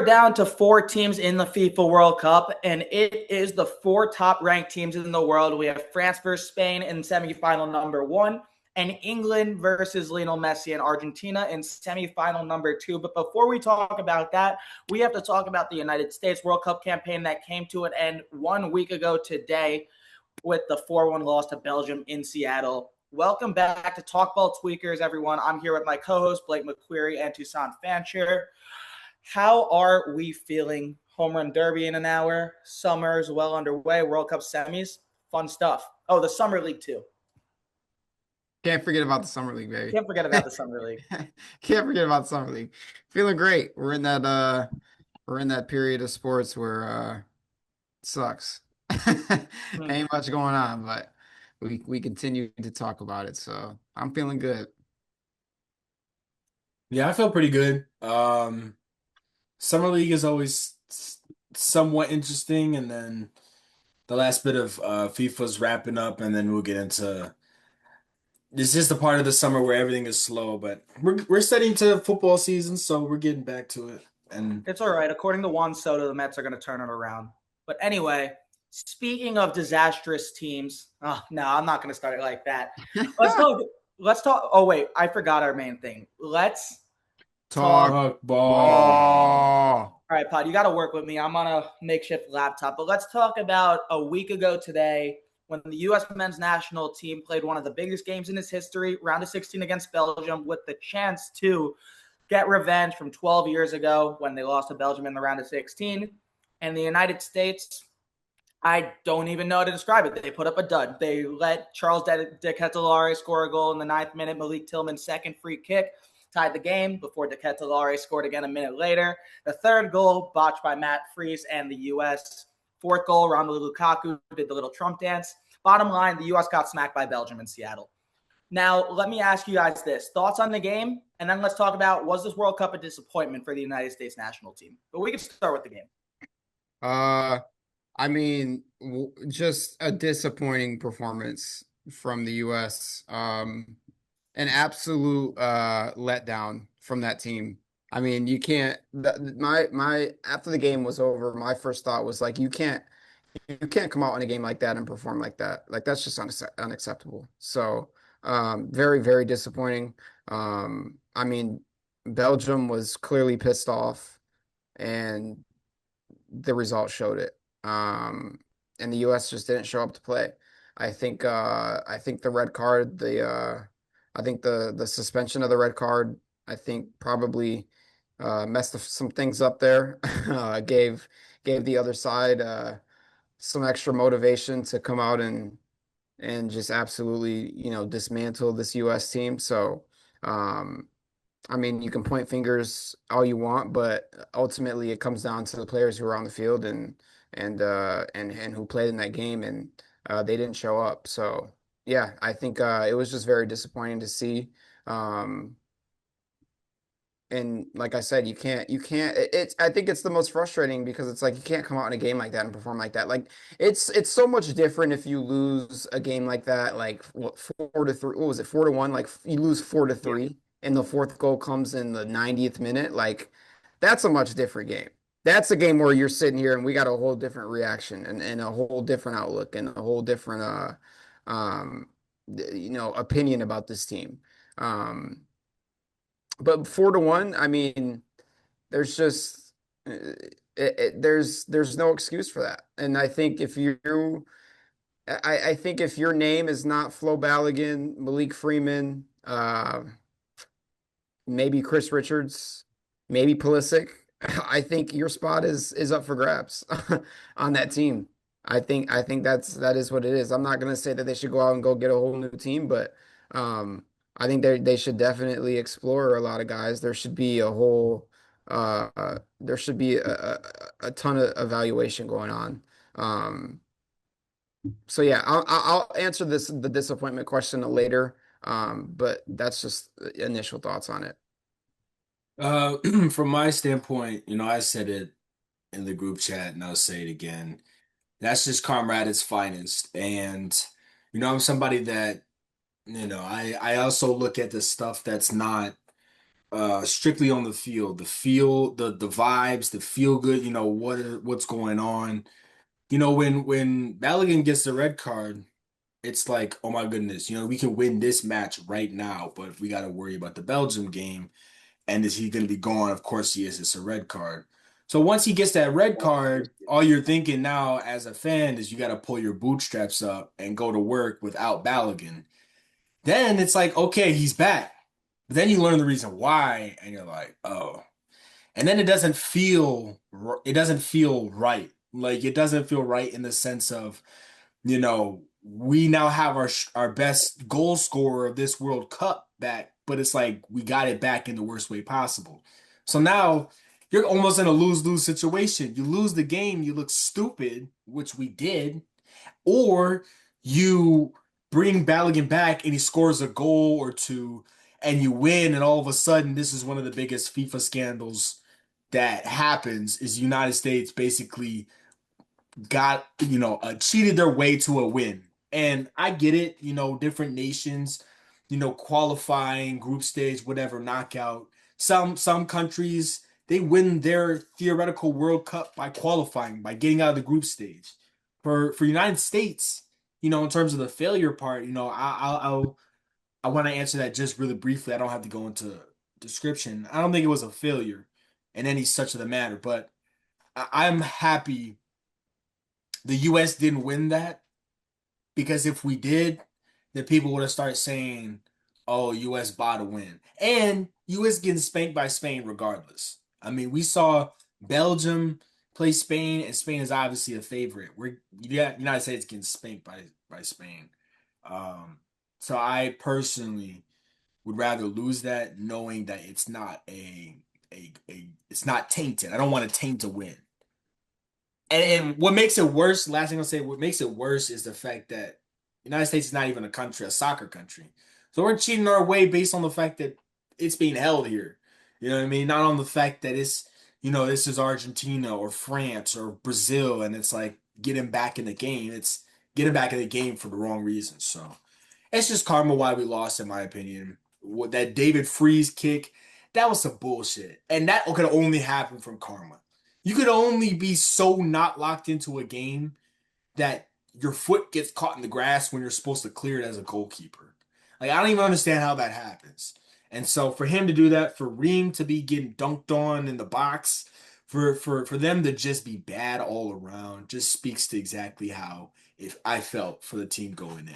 down to 4 teams in the FIFA World Cup, and it is the 4 top-ranked teams in the world. We have France versus Spain in semifinal number 1, and England versus Lionel Messi and Argentina in semifinal number 2. But before we talk about that, we have to talk about the United States World Cup campaign that came to an end 1 week ago today with the 4-1 loss to Belgium in Seattle. Welcome back to TalkBall Tweakers, everyone. I'm here with my co-hosts, Blake McQuarrie and Toussaint Fancher. How are we feeling? Home run derby in an hour. Summer is well underway. World Cup semis. Fun stuff. Oh, the Summer League too. Can't forget about the Summer League, baby. Can't forget about the Summer League. Can't forget about the Summer League. Feeling great. We're in that period of sports where it sucks. Ain't much going on, but we continue to talk about it. So I'm feeling good. Yeah, I feel pretty good. Summer League is always somewhat interesting, and then the last bit of FIFA's wrapping up, and then we'll get into this is the part of the summer where everything is slow, but we're setting to football season, so we're getting back to it. And it's all right. According to Juan Soto, the Mets are going to turn it around. But anyway, speaking of disastrous teams, oh no, I'm not going to start it like that. Let's talk. Oh wait, I forgot our main thing. Let's talk ball. All right, Pod, you got to work with me. I'm on a makeshift laptop, but let's talk about a week ago today when the U.S. men's national team played one of the biggest games in its history, round of 16 against Belgium, with the chance to get revenge from 12 years ago when they lost to Belgium in the round of 16. And the United States, I don't even know how to describe it. They put up a dud. They let Charles de Ketelaere score a goal in the 9th minute. Malik Tillman's second free kick tied the game before de Ketelaere scored again a minute later. The third goal, botched by Matt Freese and the U.S. Fourth goal, Romelu Lukaku did the little Trump dance. Bottom line, the U.S. got smacked by Belgium in Seattle. Now, let me ask you guys this. Thoughts on the game? And then let's talk about, was this World Cup a disappointment for the United States national team? But we can start with the game. I mean, just a disappointing performance from the U.S. An absolute letdown from that team. I mean, you can't. My after the game was over, my first thought was like, you can't come out in a game like that and perform like that. Like that's just unacceptable. So, very, very disappointing. I mean, Belgium was clearly pissed off, and the result showed it. And the U.S. just didn't show up to play. I think the red card, I think the suspension of the red card, I think probably messed some things up there. Gave the other side some extra motivation to come out and just absolutely, dismantle this U.S. team. So, I mean, you can point fingers all you want, but ultimately it comes down to the players who are on the field and who played in that game, and they didn't show up. So, yeah, I think it was just very disappointing to see. And like I said, I think it's the most frustrating because it's like you can't come out in a game like that and perform like that. Like it's so much different if you lose a game like that, like what 4-3, what was it, 4-1? Like you lose 4-3 and the fourth goal comes in the 90th minute. Like that's a much different game. That's a game where you're sitting here and we got a whole different reaction and a whole different outlook and a whole different um opinion about this team. But 4-1, I mean, there's just there's no excuse for that. And I think if your name is not Flo Balogun, Malik Freeman, maybe Chris Richards, maybe Pulisic, I think your spot is up for grabs on that team. I think that is what it is. I'm not gonna say that they should go out and go get a whole new team, but I think they should definitely explore a lot of guys. There should be a ton of evaluation going on. So yeah, I'll answer the disappointment question later. But that's just initial thoughts on it. From my standpoint, I said it in the group chat and I'll say it again. That's just comrade at its finest. And, I'm somebody that, I also look at the stuff that's not strictly on the field. The feel, the vibes, the feel good, what's going on. When Balogun gets the red card, it's like, oh my goodness, we can win this match right now, but we got to worry about the Belgium game. And is he going to be gone? Of course he is. It's a red card. So once he gets that red card, all you're thinking now as a fan is you got to pull your bootstraps up and go to work without Balogun. Then it's like, okay, he's back. But then you learn the reason why, and you're like, oh. And then it doesn't feel right. Like it doesn't feel right in the sense of, we now have our best goal scorer of this World Cup back, but it's like we got it back in the worst way possible. So now you're almost in a lose-lose situation. You lose the game, you look stupid, which we did, or you bring Balogun back and he scores a goal or two and you win, and all of a sudden this is one of the biggest FIFA scandals that happens is the United States basically got, cheated their way to a win. And I get it, different nations, qualifying, group stage, whatever, knockout. Some countries they win their theoretical World Cup by qualifying, by getting out of the group stage. For United States, in terms of the failure part, I want to answer that just really briefly. I don't have to go into description. I don't think it was a failure in any such of the matter, but I'm happy the US didn't win that, because if we did, then people would have started saying, "Oh, US bought a win," and US getting spanked by Spain regardless. I mean, we saw Belgium play Spain, and Spain is obviously a favorite. United States getting spanked by Spain. Um, so I personally would rather lose that, knowing that it's not it's not tainted. I don't want to taint a win. And what makes it worse, last thing I'll say, what makes it worse is the fact that the United States is not even a country, a soccer country. So we're cheating our way based on the fact that it's being held here. You know what I mean? Not on the fact that this is Argentina or France or Brazil, and it's like getting back in the game. It's getting back in the game for the wrong reasons. So it's just karma why we lost, in my opinion. What that David Freeze kick, that was some bullshit. And that could only happen from karma. You could only be so not locked into a game that your foot gets caught in the grass when you're supposed to clear it as a goalkeeper. Like, I don't even understand how that happens. And so for him to do that, for Reem to be getting dunked on in the box, for them to just be bad all around, just speaks to exactly how if I felt for the team going in.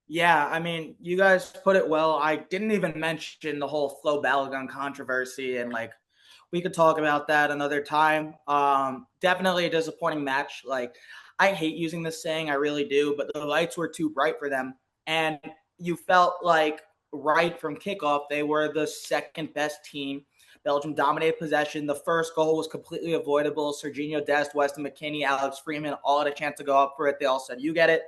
Yeah, I mean, you guys put it well. I didn't even mention the whole Flo Balogun controversy, and like we could talk about that another time. Definitely a disappointing match. Like, I hate using this saying, I really do, but the lights were too bright for them, and you felt like right from kickoff they were the second best team. Belgium dominated possession. The first goal was completely avoidable. Serginho Dest, Weston McKennie, Alex Freeman all had a chance to go up for it. They all said, "You get it."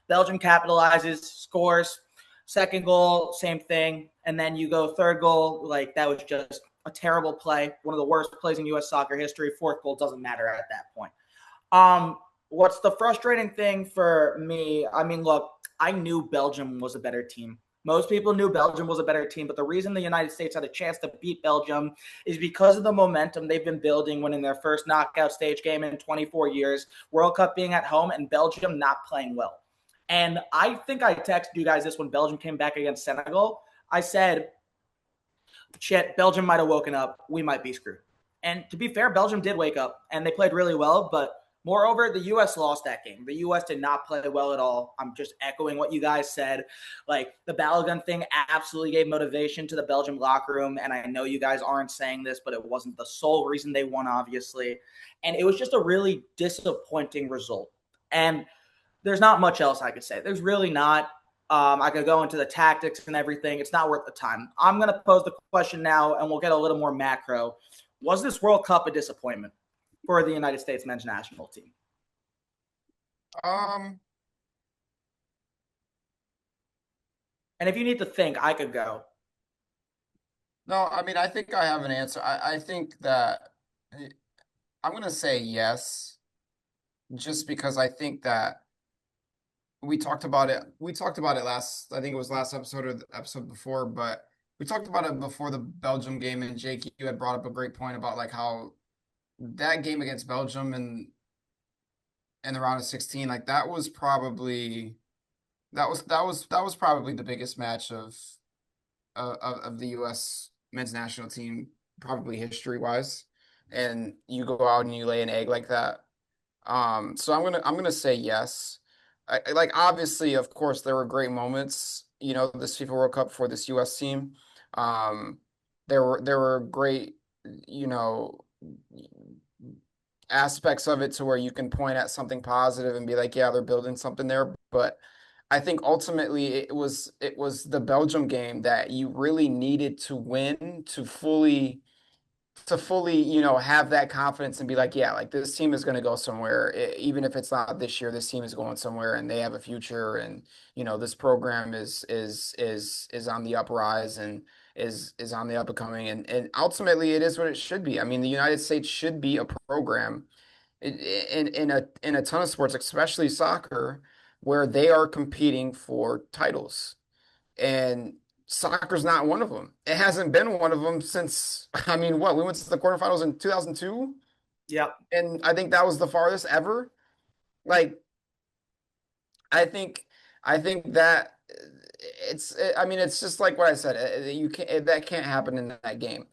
Belgium capitalizes, scores. Second goal, same thing. And then you go third goal. Like, that was just a terrible play. One of the worst plays in U.S. soccer history. Fourth goal doesn't matter at that point. What's the frustrating thing for me? I mean, look, I knew Belgium was a better team. Most people knew Belgium was a better team, but the reason the United States had a chance to beat Belgium is because of the momentum they've been building, winning their first knockout stage game in 24 years, World Cup being at home, and Belgium not playing well. And I think I texted you guys this when Belgium came back against Senegal. I said, shit, Belgium might have woken up. We might be screwed. And to be fair, Belgium did wake up and they played really well. But moreover, the U.S. lost that game. The U.S. did not play well at all. I'm just echoing what you guys said. Like, the Balogun thing absolutely gave motivation to the Belgium locker room. And I know you guys aren't saying this, but it wasn't the sole reason they won, obviously. And it was just a really disappointing result. And there's not much else I could say. There's really not. I could go into the tactics and everything. It's not worth the time. I'm going to pose the question now, and we'll get a little more macro. Was this World Cup a disappointment for the United States men's national team? Um, And if you need to think, I could go. no, I mean, I think I have an answer. I think that I'm gonna say yes, just because I think that we talked about it. We talked about it last, I think it was last episode or the episode before, but we talked about it before the Belgium game, and Jake, you had brought up a great point about like how that game against Belgium and in the round of 16, like that was probably the biggest match of the U.S. men's national team, probably history wise. And you go out and you lay an egg like that. So I'm gonna say yes. Like obviously, of course, there were great moments, this FIFA World Cup for this U.S. team. Um, there were great, you know, aspects of it to where you can point at something positive and be like, yeah, they're building something there. But I think ultimately it was the Belgium game that you really needed to win to fully, have that confidence and be like, yeah, like this team is going to go somewhere. Even if it's not this year, this team is going somewhere and they have a future. And, this program is on the uprise and is on the up and coming. And ultimately, it is what it should be. I mean, the United States should be a program in a ton of sports, especially soccer, where they are competing for titles. And soccer's not one of them. It hasn't been one of them since, I mean, what? We went to the quarterfinals in 2002, Yep. and I think that was the farthest ever. Like, I think, I think that I mean, it's just like what I said. You can't, that can't happen in that game.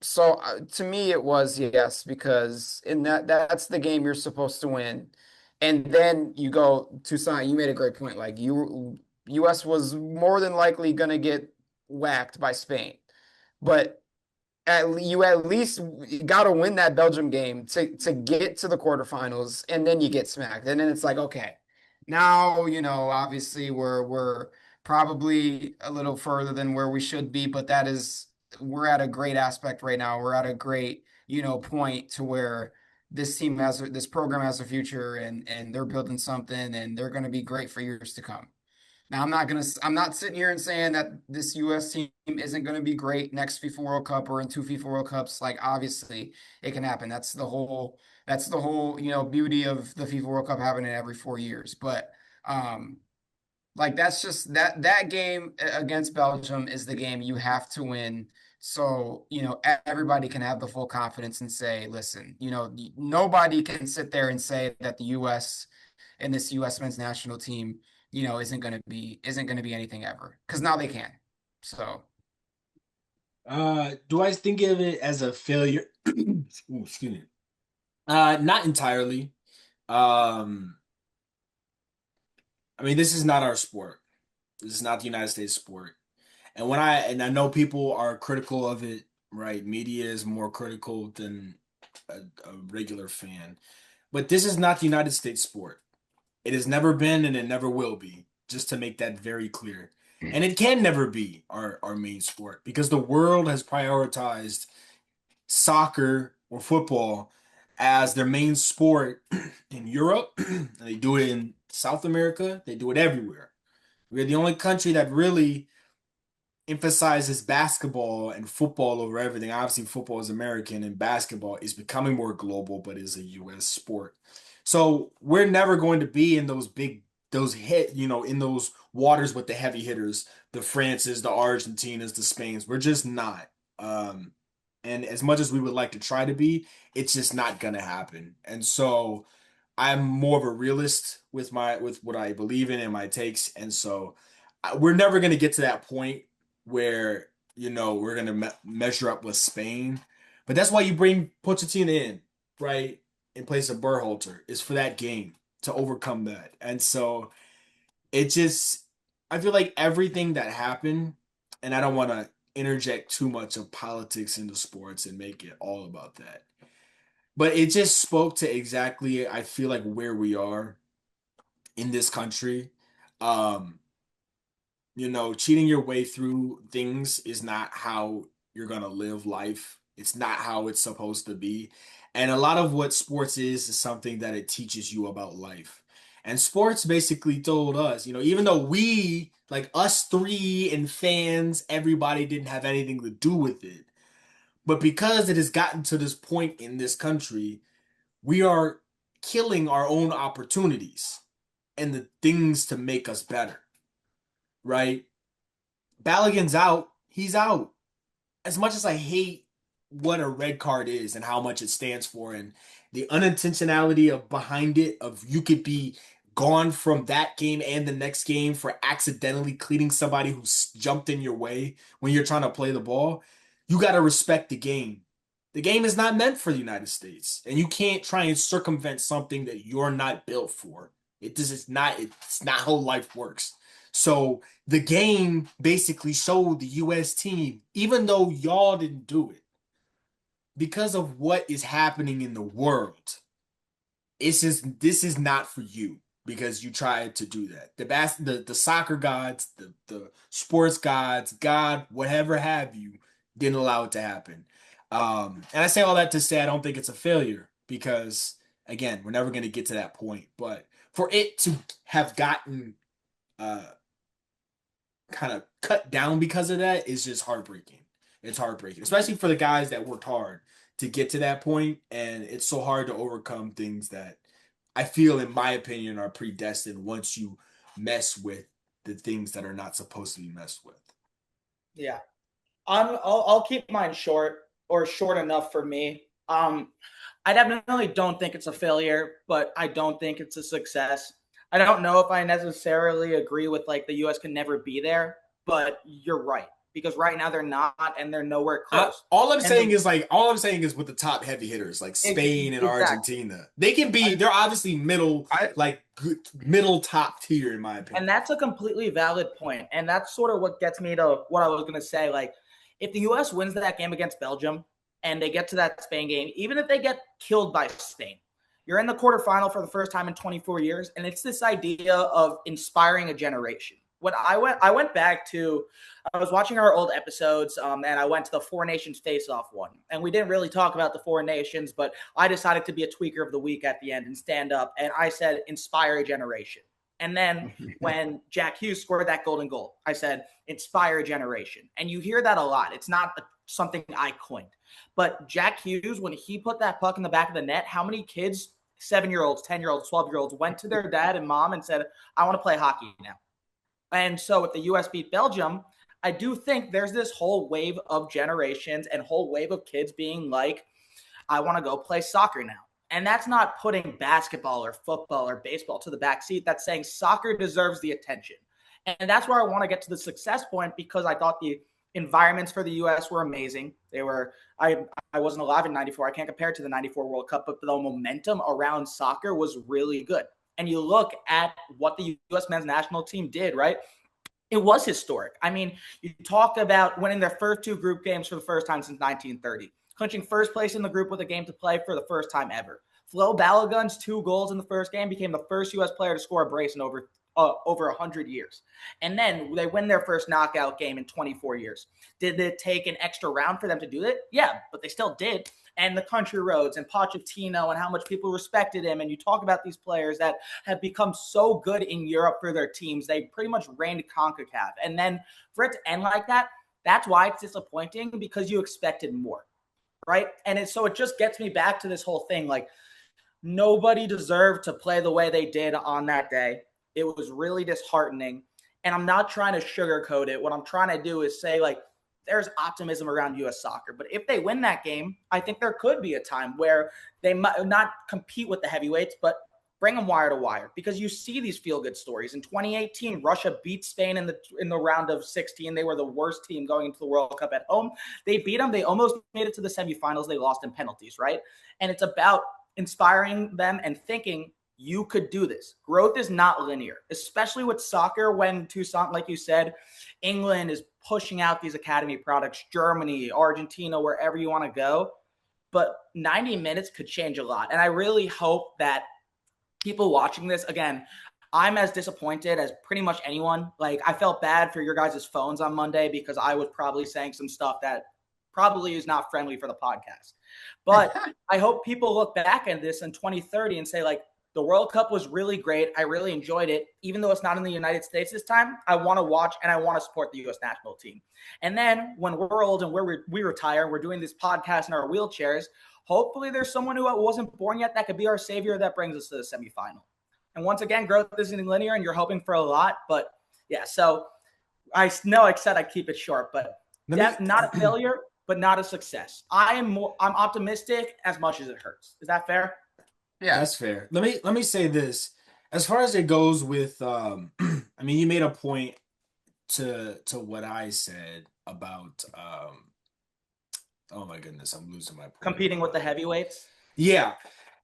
So to me, it was yes, because in that's the game you're supposed to win. And then you go to sign, you made a great point. Like US was more than likely going to get whacked by Spain. But you at least got to win that Belgium game to get to the quarterfinals, and then you get smacked, and then it's like, okay, now obviously we're probably a little further than where we should be, but we're at a great aspect right now. We're at a great point to where this program has a future, and they're building something, and they're going to be great for years to come. Now, I'm not sitting here and saying that this U.S. team isn't gonna be great next FIFA World Cup or in two FIFA World Cups. Like, obviously, it can happen. That's the whole beauty of the FIFA World Cup happening every 4 years. But like that's just that game against Belgium is the game you have to win. So, everybody can have the full confidence and say, listen, nobody can sit there and say that the U.S. and this U.S. men's national team isn't gonna be anything ever because now they can. So Do I think of it as a failure? Ooh, excuse me. Not entirely. Um, I mean, this is not our sport. This is not the United States sport. And I know people are critical of it, right? Media is more critical than a regular fan. But this is not the United States sport. It has never been and it never will be, just to make that very clear. And it can never be our main sport because the world has prioritized soccer or football as their main sport in Europe. And they do it in South America. They do it everywhere. We're the only country that really emphasizes basketball and football over everything. Obviously, football is American and basketball is becoming more global, but is a US sport. So we're never going to be in in those waters with the heavy hitters, the Frances, the Argentinas, the Spains. We're just not. Um, and as much as we would like to try to be, it's just not gonna happen. And so I'm more of a realist with what I believe in and my takes. And so we're never gonna get to that point where we're gonna measure up with Spain. But that's why you bring Pochettino in, right, in place of Berhalter, is for that game to overcome that. And so it just, I feel like everything that happened, and I don't want to interject too much of politics into sports and make it all about that. But it just spoke to exactly, I feel like, where we are in this country. Um, cheating your way through things is not how you're gonna live life. It's not how it's supposed to be. And a lot of what sports is something that it teaches you about life. And sports basically told us, even though we, like us three and fans, everybody didn't have anything to do with it. But because it has gotten to this point in this country, we are killing our own opportunities and the things to make us better, right? Balogun's out. he's out. As much as I hate what a red card is and how much it stands for and the unintentionality of behind it, of you could be gone from that game and the next game for accidentally cleating somebody who's jumped in your way when you're trying to play the ball, you got to respect the game. The game is not meant for the United States, and you can't try and circumvent something that you're not built for. It's not how life works. So the game basically showed the US team, even though y'all didn't do it, because of what is happening in the world, this is not for you because you tried to do that. The soccer gods, the sports gods, God, whatever have you, didn't allow it to happen. And I say all that to say I don't think it's a failure because again, we're never going to get to that point. But for it to have gotten kind of cut down because of that is just heartbreaking. It's heartbreaking, especially for the guys that worked hard to get to that point, and it's so hard to overcome things that I feel, in my opinion, are predestined once you mess with the things that are not supposed to be messed with. Yeah. I'll keep mine short, or short enough for me. I definitely don't think it's a failure, but I don't think it's a success. I don't know if I necessarily agree with like the U.S. can never be there, but you're right, because right now they're not, and they're nowhere close. All I'm saying is with the top heavy hitters like Spain and Argentina, they can be. They're obviously middle top tier in my opinion. And that's a completely valid point, and that's sort of what gets me to what I was going to say. Like, if the U.S. wins that game against Belgium and they get to that Spain game, even if they get killed by Spain, you're in the quarterfinal for the first time in 24 years, and it's this idea of inspiring a generation. When I went back to, I was watching our old episodes, and I went to the Four Nations face-off one, and we didn't really talk about the Four Nations, but I decided to be a tweaker of the week at the end and stand up, and I said, inspire a generation. And then when Jack Hughes scored that golden goal, I said, inspire a generation. And you hear that a lot. It's not something I coined. But Jack Hughes, when he put that puck in the back of the net, how many kids, 7-year-olds, 10-year-olds, 12-year-olds, went to their dad and mom and said, I want to play hockey now. And so if the U.S. beat Belgium, I do think there's this whole wave of generations and whole wave of kids being like, I want to go play soccer now. And that's not putting basketball or football or baseball to the back seat. That's saying soccer deserves the attention. And that's where I want to get to the success point, because I thought the environments for the U.S. were amazing. They were, I wasn't alive in 94. I can't compare it to the 94 World Cup, but the momentum around soccer was really good. And you look at what the U.S. men's national team did, right? It was historic. I mean, you talk about winning their first 2 group games for the first time since 1930. Clinching first place in the group with a game to play for the first time ever. Flo Balogun's 2 goals in the first game became the first U.S. player to score a brace in over 100 years. And then they win their first knockout game in 24 years. Did it take an extra round for them to do it? Yeah, but they still did. And the country roads and Pochettino and how much people respected him. And you talk about these players that have become so good in Europe for their teams. They pretty much reigned CONCACAF. And then for it to end like that, that's why it's disappointing, because you expected more. Right. And so it just gets me back to this whole thing. Like, nobody deserved to play the way they did on that day. It was really disheartening. And I'm not trying to sugarcoat it. What I'm trying to do is say, like, there's optimism around U.S. soccer. But if they win that game, I think there could be a time where they might not compete with the heavyweights, but bring them wire to wire, because you see these feel-good stories. In 2018, Russia beat Spain in the round of 16. They were the worst team going into the World Cup at home. They beat them. They almost made it to the semifinals. They lost in penalties, right? And it's about inspiring them and thinking you could do this. Growth is not linear, especially with soccer when Toussaint, like you said, England is pushing out these academy products, Germany, Argentina, wherever you want to go. But 90 minutes could change a lot. And I really hope that people watching this, again, I'm as disappointed as pretty much anyone. Like, I felt bad for your guys' phones on Monday because I was probably saying some stuff that probably is not friendly for the podcast. But I hope people look back at this in 2030 and say, like, the World Cup was really great. I really enjoyed it. Even though it's not in the United States this time, I want to watch and I want to support the U.S. national team. And then when we're old and we retire, we're doing this podcast in our wheelchairs, hopefully there's someone who wasn't born yet that could be our savior that brings us to the semifinal. And once again, growth isn't linear and you're hoping for a lot. But yeah, so I know I said I'd keep it short, but Let me. Not a failure, but not a success. I'm optimistic as much as it hurts. Is that fair? Yeah. That's fair. Let me say this. As far as it goes with, I mean, you made a point to what I said about, oh my goodness, I'm losing my point. Competing with the heavyweights. Yeah,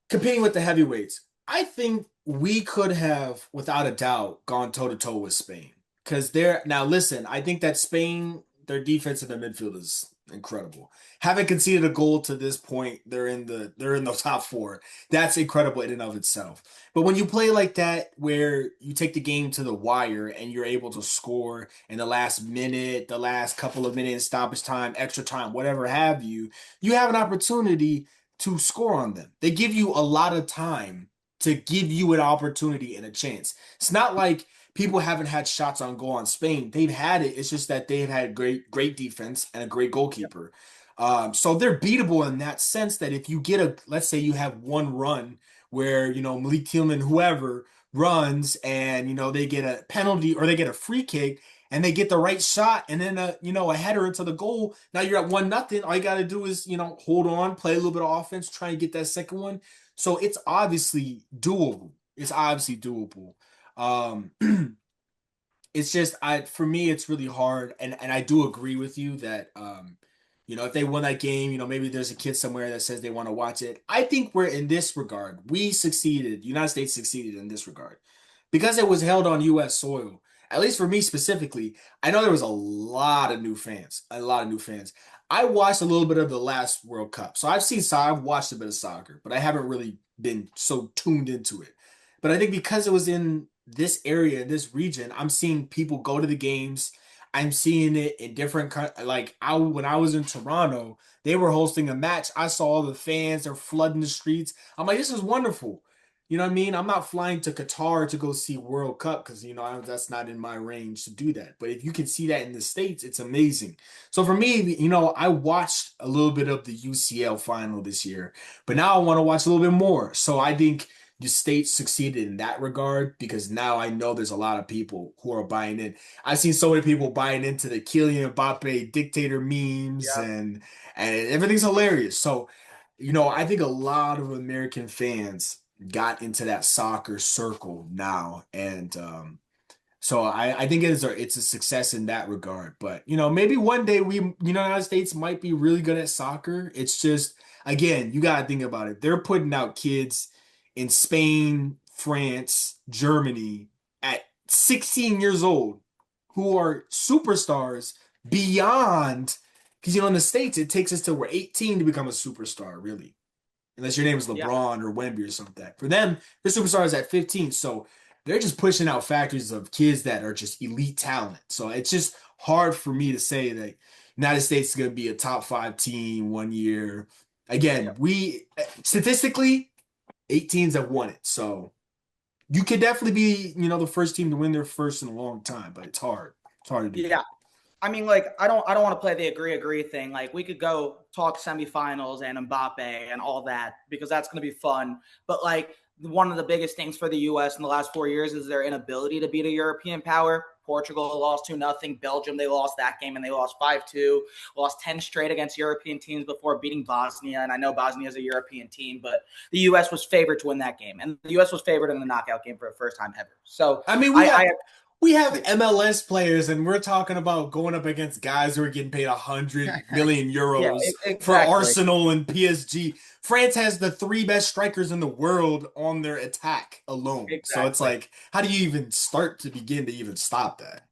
competing with the heavyweights. I think we could have, without a doubt, gone toe to toe with Spain. Because they're now listen, I think that Spain, their defense in their midfield is incredible. Haven't conceded a goal to this point. They're in the top four. That's incredible in and of itself. But when you play like that, where you take the game to the wire and you're able to score in the last minute, the last couple of minutes, stoppage time, extra time, whatever have you, you have an opportunity to score on them. They give you a lot of time to give you an opportunity and a chance. It's not like people haven't had shots on goal on Spain. They've had it. It's just that they've had great defense and a great goalkeeper. So they're beatable in that sense that if you get let's say you have one run where, Malik Tillman, whoever runs and, they get a penalty or they get a free kick and they get the right shot and then a header into the goal. Now you're at 1-0. All you got to do is, hold on, play a little bit of offense, try and get that second one. So it's obviously doable. It's obviously doable. It's just for me it's really hard, and I do agree with you that if they won that game, maybe there's a kid somewhere that says they want to watch it. I think we're in this regard, United States succeeded in this regard because it was held on US soil. At least for me specifically, I know there was a lot of new fans, I watched a little bit of the last World Cup. So I've watched a bit of soccer, but I haven't really been so tuned into it. But I think because it was in this area, this region, I'm seeing people go to the games. I'm seeing it in different like when I was in Toronto, they were hosting a match. I saw all the fans, they're flooding the streets. I'm like, this is wonderful. You know what I mean? I'm not flying to Qatar to go see World Cup because that's not in my range to do that. But if you can see that in the States, it's amazing. So for me, I watched a little bit of the UCL final this year, but now I want to watch a little bit more. So I think the States succeeded in that regard because now I know there's a lot of people who are buying in. I've seen so many people buying into the Kylian Mbappe dictator memes Yeah. and everything's hilarious. So, I think a lot of American fans got into that soccer circle now, and so I think it's a success in that regard. But maybe one day United States might be really good at soccer. It's just again, you gotta think about it. They're putting out kids in Spain, France, Germany at 16 years old who are superstars beyond because in the States it takes us till we're 18 to become a superstar, really. Unless your name is Yeah. LeBron or Wemby or something like that. For them, they're superstars at 15. So they're just pushing out factories of kids that are just elite talent. So it's just hard for me to say that United States is going to be a top 5 team one year. Again, we statistically, 8 teams have won it. So you could definitely be, the first team to win their first in a long time, but it's hard. It's hard to do. Yeah. I mean, like, I don't want to play the agree thing. Like, we could go talk semifinals and Mbappe and all that because that's going to be fun. But like, one of the biggest things for the U.S. in the last 4 years is their inability to beat a European power. Portugal lost 2-0. Belgium, they lost that game and they lost 5-2. Lost 10 straight against European teams before beating Bosnia. And I know Bosnia is a European team, but the U.S. was favored to win that game. And the U.S. was favored in the knockout game for the first time ever. So, I mean, we have MLS players, and we're talking about going up against guys who are getting paid 100 million euros for Arsenal and PSG. France has the 3 best strikers in the world on their attack alone. Exactly. So it's like, how do you even start to begin to even stop that?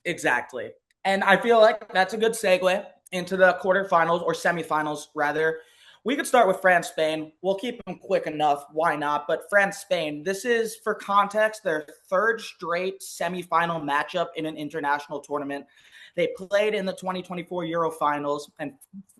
Exactly. And I feel like that's a good segue into the quarterfinals or semifinals, rather. We could start with France-Spain. We'll keep them quick enough. Why not? But France-Spain, this is, for context, their 3rd straight semifinal matchup in an international tournament. They played in the 2024 Euro Finals, and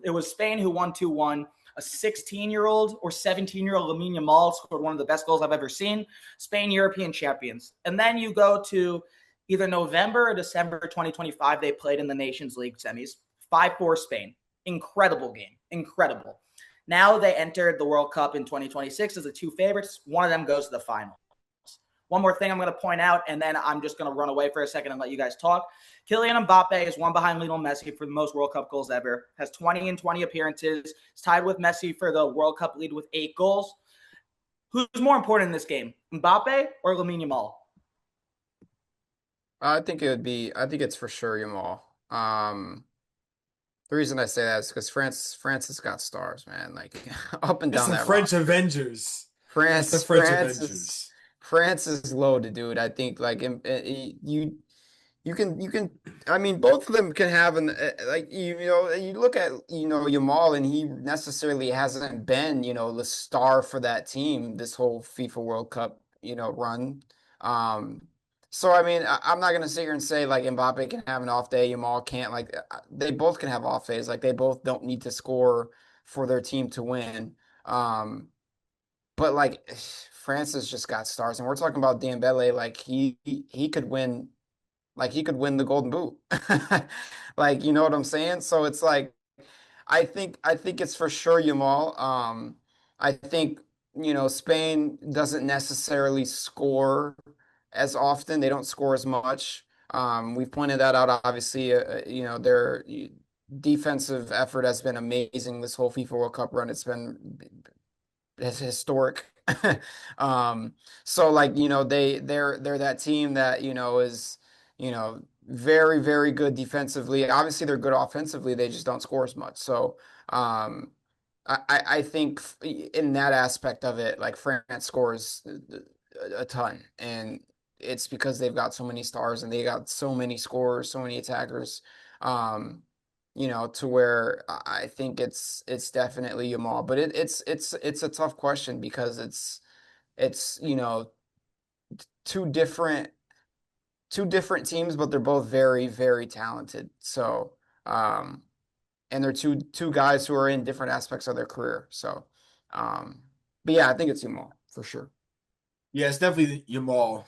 it was Spain who won 2-1. A 16-year-old or 17-year-old Lamine Yamal scored one of the best goals I've ever seen. Spain, European champions. And then you go to either November or December 2025, they played in the Nations League semis. 5-4 Spain. Incredible game. Incredible. Now they entered the World Cup in 2026 as the 2 favorites. One of them goes to the finals. One more thing I'm going to point out, and then I'm just going to run away for a second and let you guys talk. Kylian Mbappe is one behind Lionel Messi for the most World Cup goals ever, has 20 and 20 appearances, is tied with Messi for the World Cup lead with 8 goals. Who's more important in this game, Mbappe or Lamine Yamal? I think it's for sure Yamal. The reason I say that is because France has got stars, man. Like up and It's down some that French roster. Avengers. It's the France, French France is Avengers. France is loaded, dude. I think like you can I mean both of them can have an like you know you look at Yamal and he necessarily hasn't been the star for that team this whole FIFA World Cup run. Um, so I mean I'm not gonna sit here and say like Mbappe can have an off day, Yamal can't. Like they both can have off days. Like they both don't need to score for their team to win. Um, but like France has just got stars, and we're talking about Dembele. Like he could win. Like he could win the Golden Boot. Like, you know what I'm saying? So it's like I think it's for sure Yamal. I think, Spain doesn't necessarily score as often. They don't score as much. We've pointed that out, obviously. Their defensive effort has been amazing this whole FIFA World Cup run. It's been historic. Um, so like, they're that team that, is, very, very good defensively. Obviously they're good offensively, they just don't score as much. So I think in that aspect of it, like France scores a ton, and it's because they've got so many stars and they got so many scorers, so many attackers. Um, to where I think it's definitely Yamal, but it's a tough question because it's two different two different teams, but they're both very, very talented. So, and they're two guys who are in different aspects of their career. So, um, but yeah, I think it's Yamal for sure. Yeah, it's definitely Yamal.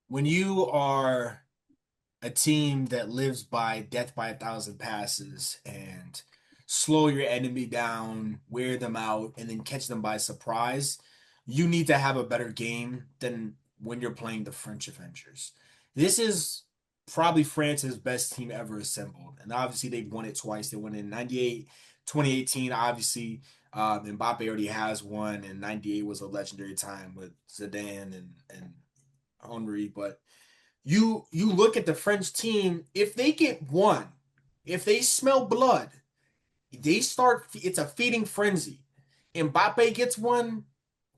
When you are a team that lives by death by a thousand passes and slow your enemy down, wear them out, and then catch them by surprise, you need to have a better game than when you're playing the French Avengers. This is probably France's best team ever assembled. And obviously they've won it twice. They won in 98, 2018. Obviously, Mbappe already has one, and 98 was a legendary time with Zidane and Henry. But you look at the French team, if they get one, if they smell blood, they start it's a feeding frenzy. Mbappe gets one,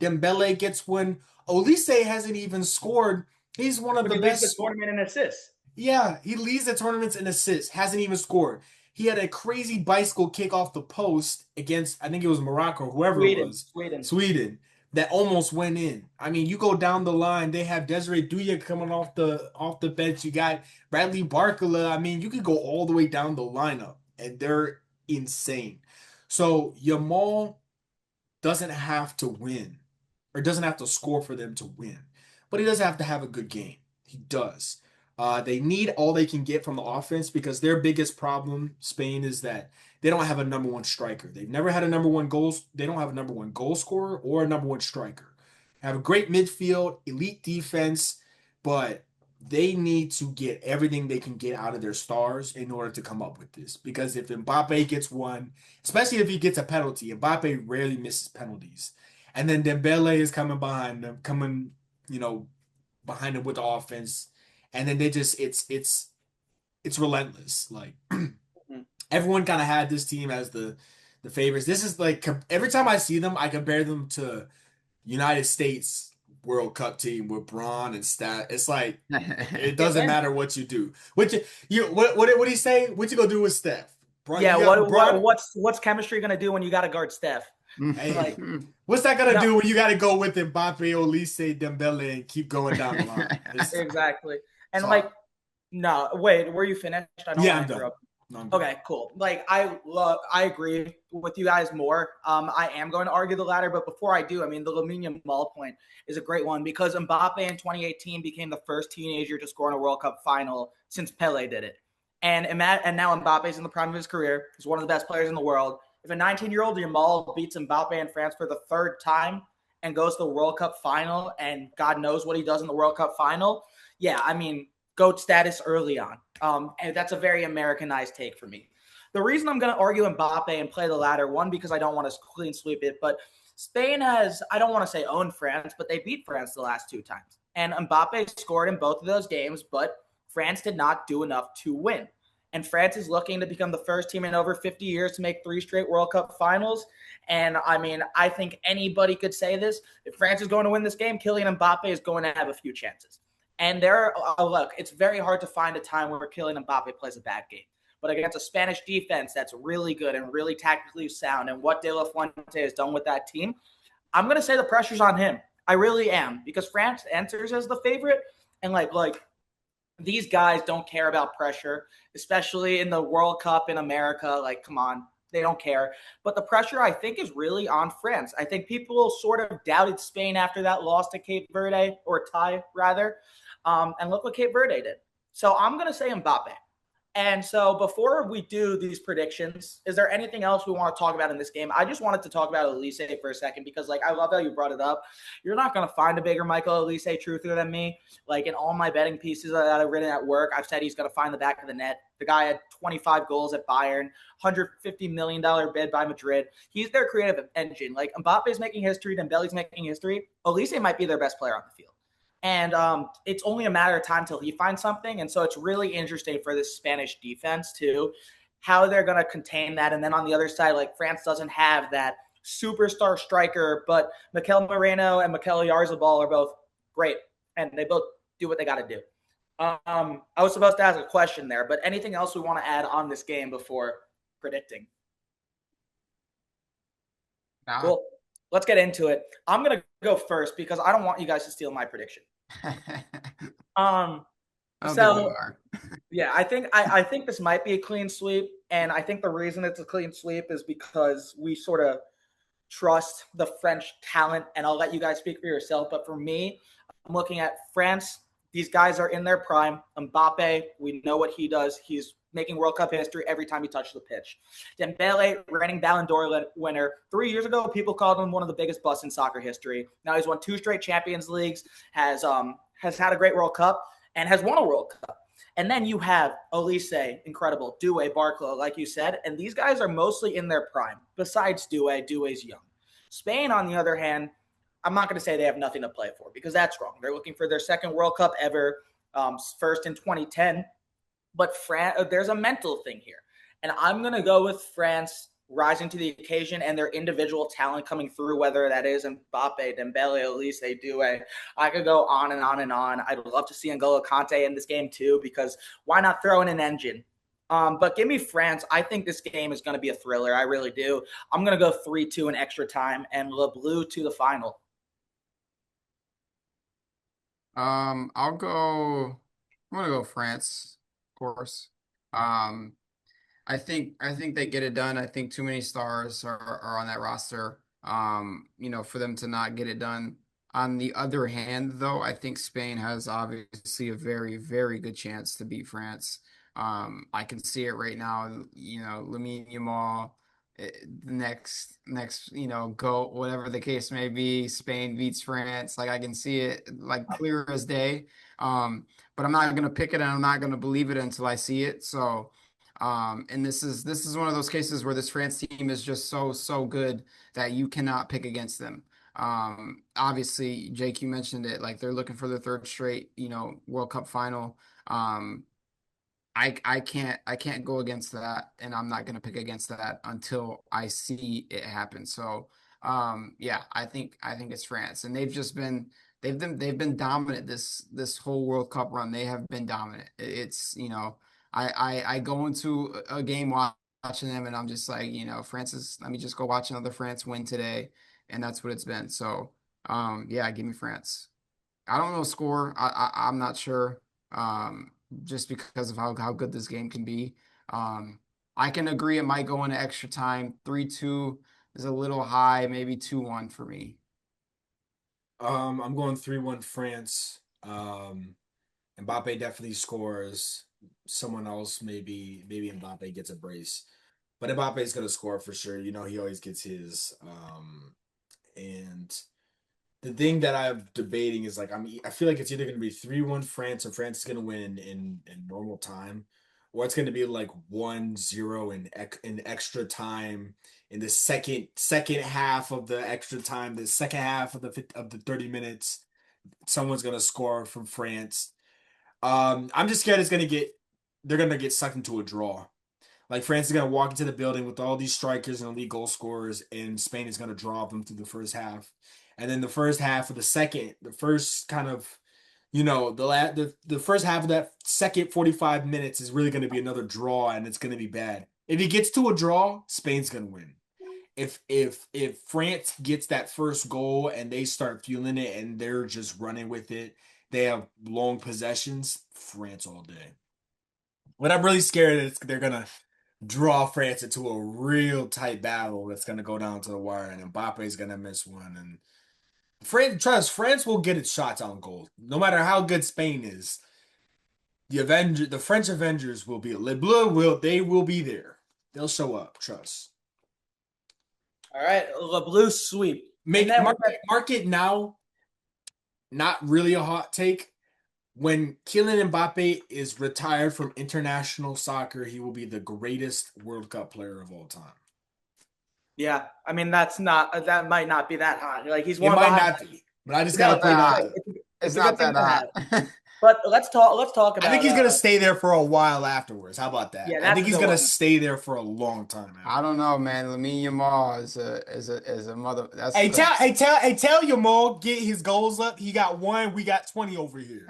Dembele gets one. Olise hasn't even scored. He's one of But the he leads the best. tournament in assists. Yeah, he leads the tournaments in assists, hasn't even scored. He had a crazy bicycle kick off the post against, I think it was Morocco, whoever it was, Sweden. Sweden, that almost went in. I mean, you go down the line, they have Desiree Douya coming off the bench. You got Bradley Barcola. I mean, you could go all the way down the lineup, and they're insane. So Yamal doesn't have to win or doesn't have to score for them to win, but he does have to have a good game. He does. They need all they can get from the offense because their biggest problem, Spain, is that they don't have a number one striker. They've never had a number one goals. They don't have a number one goal scorer or a number one striker. Have a great midfield, elite defense, but they need to get everything they can get out of their stars in order to come up with this. Because if Mbappe gets one, especially if he gets a penalty, Mbappe rarely misses penalties. And then Dembele is coming behind them, you know, behind him with the offense. And then they just it's relentless. Like everyone kind of had this team as the favorites. This is like every time I see them, I compare them to United States World Cup team with Braun and Stat. It's like it Yeah, doesn't matter what you do. What did he say? What you gonna do with Steph? Braun, yeah. you got Braun. What's chemistry gonna do when you got to guard Steph? Like, Hey, what's that gonna no, do when you got to go with Mbappe, Olise, Dembele, and keep going down the line? exactly. It's And hard. like, no, wait, were you finished? I don't Yeah, want I'm to done. interrupt. No, I'm good. Okay, cool. Like I agree with you guys more. I am going to argue the latter, but before I do, I mean the Lamine Yamal point is a great one because Mbappe in 2018 became the first teenager to score in a World Cup final since Pele did it. And now Mbappe's in the prime of his career. He's one of the best players in the world. If a 19-year-old Yamal beats Mbappe in France for the third time and goes to the World Cup final, and God knows what he does in the World Cup final, yeah, I mean, GOAT status early on. And that's a very Americanized take for me. The reason I'm going to argue Mbappe and play the latter, one, because I don't want to clean sweep it, but Spain has, I don't want to say owned France, but they beat France the last 2 times. And Mbappe scored in both of those games, but France did not do enough to win. And France is looking to become the first team in over 50 years to make 3 straight World Cup finals. And I mean, I think anybody could say this. If France is going to win this game, Kylian Mbappe is going to have a few chances. And look, it's very hard to find a time where Kylian Mbappe plays a bad game. But against a Spanish defense that's really good and really tactically sound, and what De La Fuente has done with that team, I'm going to say the pressure's on him. I really am, because France enters as the favorite, and like these guys don't care about pressure, especially in the World Cup in America. Like, come on, they don't care. But the pressure, I think, is really on France. I think people sort of doubted Spain after that loss to Cape Verde, or tie, rather. And look what Cape Verde did. So I'm going to say Mbappe. And so before we do these predictions, is there anything else we want to talk about in this game? I just wanted to talk about Elise for a second, because I love how you brought it up. You're not going to find a bigger Michael Elise truther than me. Like, in all my betting pieces that I've written at work, I've said he's going to find the back of the net. The guy had 25 goals at Bayern, $150 million bid by Madrid. He's their creative engine. Like, Mbappe's making history, Dembele's making history. Elise might be their best player on the field. And it's only a matter of time till he finds something. And so it's really interesting for this Spanish defense, too, how they're going to contain that. And then on the other side, like, France doesn't have that superstar striker, but Mikel Moreno and Mikel Oyarzabal are both great, and they both do what they got to do. I was supposed to ask a question there, but anything else we want to add on this game before predicting? Cool. Let's get into it. I'm going to go first because I don't want you guys to steal my prediction. Yeah, I think this might be a clean sweep, and I think the reason it's a clean sweep is because we sort of trust the French talent, and I'll let you guys speak for yourself. But for me, I'm looking at France. These guys are in their prime. Mbappe, we know what he does. He's making World Cup history every time he touches the pitch. Dembele, reigning Ballon d'Or winner. 3 years ago, people called him one of the biggest busts in soccer history. Now he's won 2 straight Champions Leagues, has had a great World Cup, and has won a World Cup. And then you have Elise, incredible, Doué, Barclay, like you said, and these guys are mostly in their prime. Besides Doué's young. Spain, on the other hand, I'm not going to say they have nothing to play for, because that's wrong. They're looking for their second World Cup ever, first in 2010. But there's a mental thing here. And I'm going to go with France rising to the occasion and their individual talent coming through, whether that is Mbappe, Dembele, Elise, Doué. I could go on and on and on. I'd love to see N'Golo Kante in this game too, because why not throw in an engine? But give me France. I think this game is going to be a thriller. I really do. I'm going to go 3-2 in extra time and Le Bleu to the final. I'm gonna go France, of course. I think they get it done. I think too many stars are on that roster. For them to not get it done. On the other hand, though, I think Spain has obviously a very, very good chance to beat France. I can see it right now. Lamine Yamal, next, go whatever the case may be. Spain beats France. Like, I can see it like clear as day. But I'm not gonna pick it, and I'm not gonna believe it until I see it. So. And this is one of those cases where this France team is just so good that you cannot pick against them. Obviously, Jake, you mentioned it, like they're looking for their third straight, World Cup final. I can't go against that, and I'm not gonna pick against that until I see it happen. So, yeah, I think it's France, and they've been dominant this whole World Cup run. They have been dominant. I go into a game watching them, and I'm just like, let me just go watch another France win today, and that's what it's been. So, yeah, give me France. I don't know score. I'm not sure. Just because of how good this game can be. I can agree it might go into extra time. 3-2 is a little high, maybe 2-1 for me. I'm going 3-1 France. Mbappe definitely scores. Someone else, maybe Mbappe gets a brace. But Mbappe is gonna score for sure. He always gets his. And The thing that I'm debating is like I feel like it's either going to be 3-1 France or France is going to win in normal time, or it's going to be like 1-0 in extra time in the second half of the extra time, the second half of the 30 minutes. Someone's going to score from France. I'm just scared they're going to get sucked into a draw. Like France is going to walk into the building with all these strikers and elite goal scorers, and Spain is going to draw them through the first half. And then the first half of the first kind of, the first half of that second 45 minutes is really going to be another draw, and it's going to be bad. If it gets to a draw, Spain's going to win. If France gets that first goal and they start fueling it and they're just running with it, they have long possessions, France all day. But I'm really scared that they're gonna draw France into a real tight battle that's gonna go down to the wire, and Mbappe is gonna miss one. And France will get its shots on goal, no matter how good Spain is. The French Avengers will be Le Bleu they will be there. They'll show up. Trust. All right, Le Bleu sweep. Mark it now. Not really a hot take. When Kylian Mbappe is retired from international soccer, he will be the greatest World Cup player of all time. Yeah, I mean that might not be that hot. Like he's one. It might not be, but I just gotta put it out there. It's not that hot. But let's talk about. I think he's gonna stay there for a while afterwards. How about that? Yeah, I think he's gonna stay there for a long time. I don't know, man. Lamine Yamal is a mother. Hey, tell Yamal get his goals up. He got 1. We got 20 over here.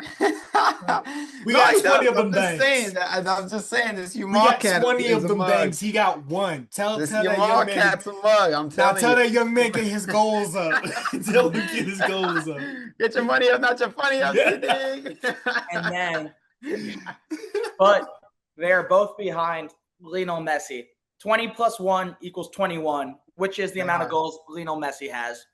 We got 20 of them bangs. I'm just saying this. Yamal we got 20 of them bangs. He got 1. Tell that young man. Cat's a mug. I'm telling you. Tell that young man get his goals up. Tell him get his goals up. Get your money up, not your funny up. And then, but they're both behind Lionel Messi. 20 plus 1 equals 21, which is the amount of goals Lionel Messi has.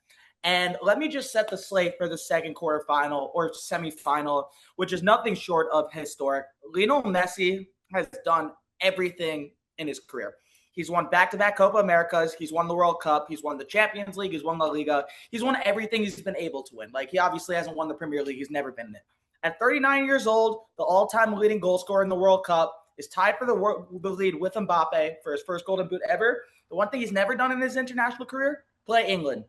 And let me just set the slate for the second quarterfinal or semifinal, which is nothing short of historic. Lionel Messi has done everything in his career. He's won back-to-back Copa Americas. He's won the World Cup. He's won the Champions League. He's won La Liga. He's won everything he's been able to win. Like, he obviously hasn't won the Premier League. He's never been in it. At 39 years old, the all-time leading goal scorer in the World Cup is tied for the lead with Mbappe for his first golden boot ever. The one thing he's never done in his international career, play England.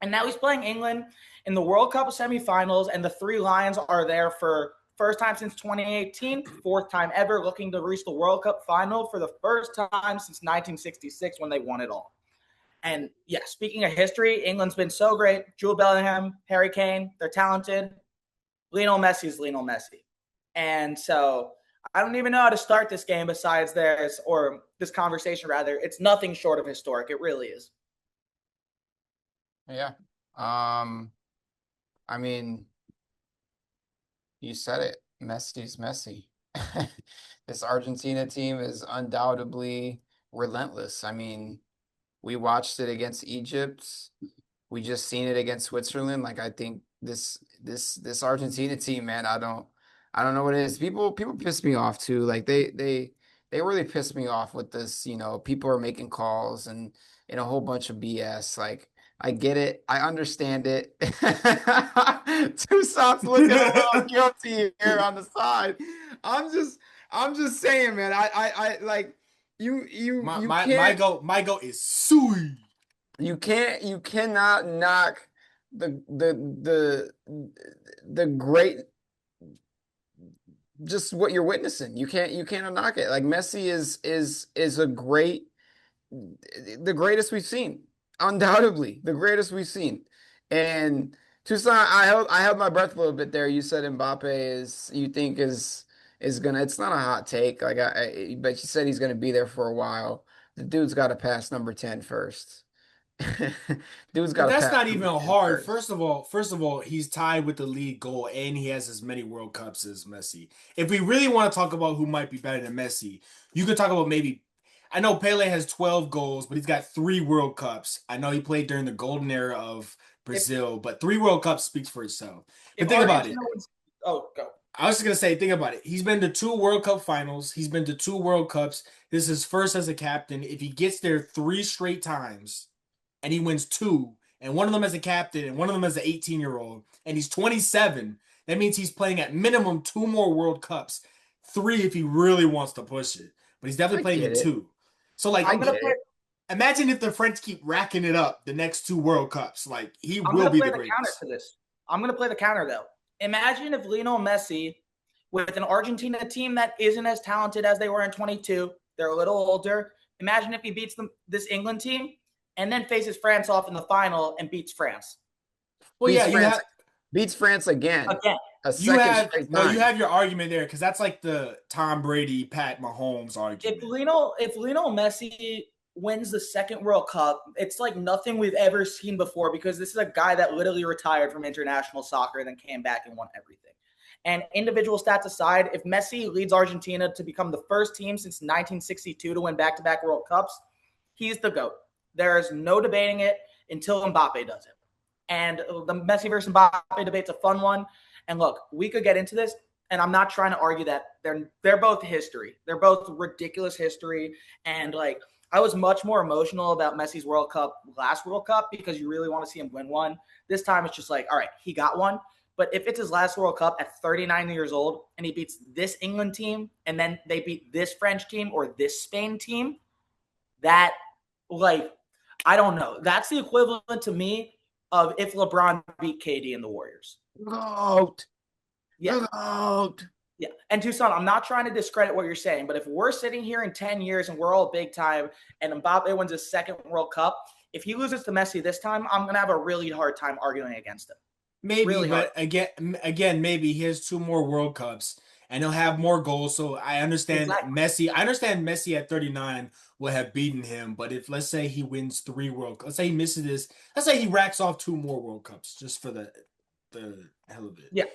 And now he's playing England in the World Cup semifinals, and the Three Lions are there for first time since 2018, fourth time ever, looking to reach the World Cup final for the first time since 1966 when they won it all. And yeah, speaking of history, England's been so great. Jude Bellingham, Harry Kane, they're talented. Lionel Messi is Lionel Messi. And so I don't even know how to start this game besides this, or this conversation rather. It's nothing short of historic. It really is. Yeah. I mean, you said it. Messi's Messi. This Argentina team is undoubtedly relentless. I mean, we watched it against Egypt. We just seen it against Switzerland. Like, I think this Argentina team, man, I don't know what it is. People piss me off too. Like they really piss me off with this, people are making calls and a whole bunch of BS. Like, I get it. I understand it. Toussaint's looking a little guilty here on the side. I'm just saying, man. I like my goal is sui. You cannot knock the great, just what you're witnessing. You can't knock it. Like, Messi is the greatest we've seen. Undoubtedly the greatest we've seen. And Toussaint, I held my breath a little bit there. You said Mbappe is gonna, it's not a hot take. Like, but you said he's gonna be there for a while. The dude's got to pass number 10 first. Dude's got. That's not even hard. First of all, he's tied with the league goal, and he has as many World Cups as Messi. If we really want to talk about who might be better than Messi, you could talk about maybe. I know Pele has 12 goals, but he's got 3 World Cups. I know he played during the golden era of Brazil, but 3 World Cups speaks for itself. But think about it. Go. I was just going to say, think about it. He's been to 2 World Cup finals. He's been to 2 World Cups. This is his first as a captain. If he gets there 3 straight times and he wins 2, and one of them as a captain, and one of them as an 18-year-old, and he's 27, that means he's playing at minimum 2 more World Cups, 3 if he really wants to push it. But he's definitely playing in 2. So like, imagine if the French keep racking it up the next 2 World Cups. Like, he will be the greatest. Counter to this. I'm going to play the counter, though. Imagine if Lionel Messi, with an Argentina team that isn't as talented as they were in 22, they're a little older. Imagine if he beats this England team and then faces France off in the final and beats France. Well, beats France again. You have your argument there because that's like the Tom Brady, Pat Mahomes argument. If Lionel Messi wins the second World Cup, it's like nothing we've ever seen before because this is a guy that literally retired from international soccer and then came back and won everything. And individual stats aside, if Messi leads Argentina to become the first team since 1962 to win back-to-back World Cups, he's the GOAT. There is no debating it until Mbappe does it. And the Messi versus Mbappe debate's a fun one. And look, we could get into this, and I'm not trying to argue that they're both history. They're both ridiculous history. And like, I was much more emotional about Messi's World Cup last World Cup because you really want to see him win one. This time it's just like, all right, he got one. But if it's his last World Cup at 39 years old and he beats this England team and then they beat this French team or this Spain team, that, like, I don't know. That's the equivalent to me of if LeBron beat KD and the Warriors. GOAT. Yeah. GOAT. Yeah. And Tucson, I'm not trying to discredit what you're saying, but if we're sitting here in 10 years and we're all big time and Mbappe wins his second World Cup, if he loses to Messi this time, I'm going to have a really hard time arguing against him. Maybe, really but again, maybe he has 2 more World Cups and he'll have more goals. So I understand Messi. I understand Messi at 39 will have beaten him. But if, let's say, he wins 3 World Cups, let's say he misses this, let's say he racks off 2 more World Cups just for the hell of it. Yeah.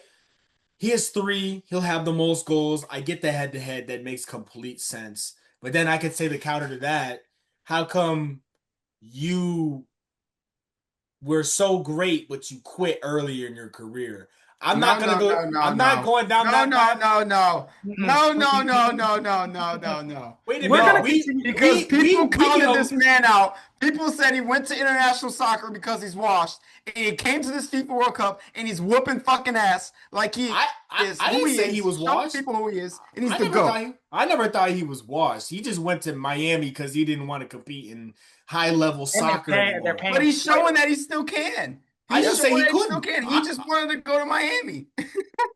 He has 3. He'll have the most goals. I get the head-to-head. That makes complete sense. But then I could say the counter to that. How come you were so great, but you quit earlier in your career? I'm not going down that path. No. Wait a minute. We're going to continue because people counted this man out. People said he went to international soccer because he's washed. And he came to this FIFA World Cup and he's whooping fucking ass like he is. I didn't say he was washed. People who he is, and he's the GOAT. I never thought he was washed. He just went to Miami because he didn't want to compete in high-level soccer anymore. But he's showing that he still can. I didn't say he couldn't. He just wanted to go to Miami.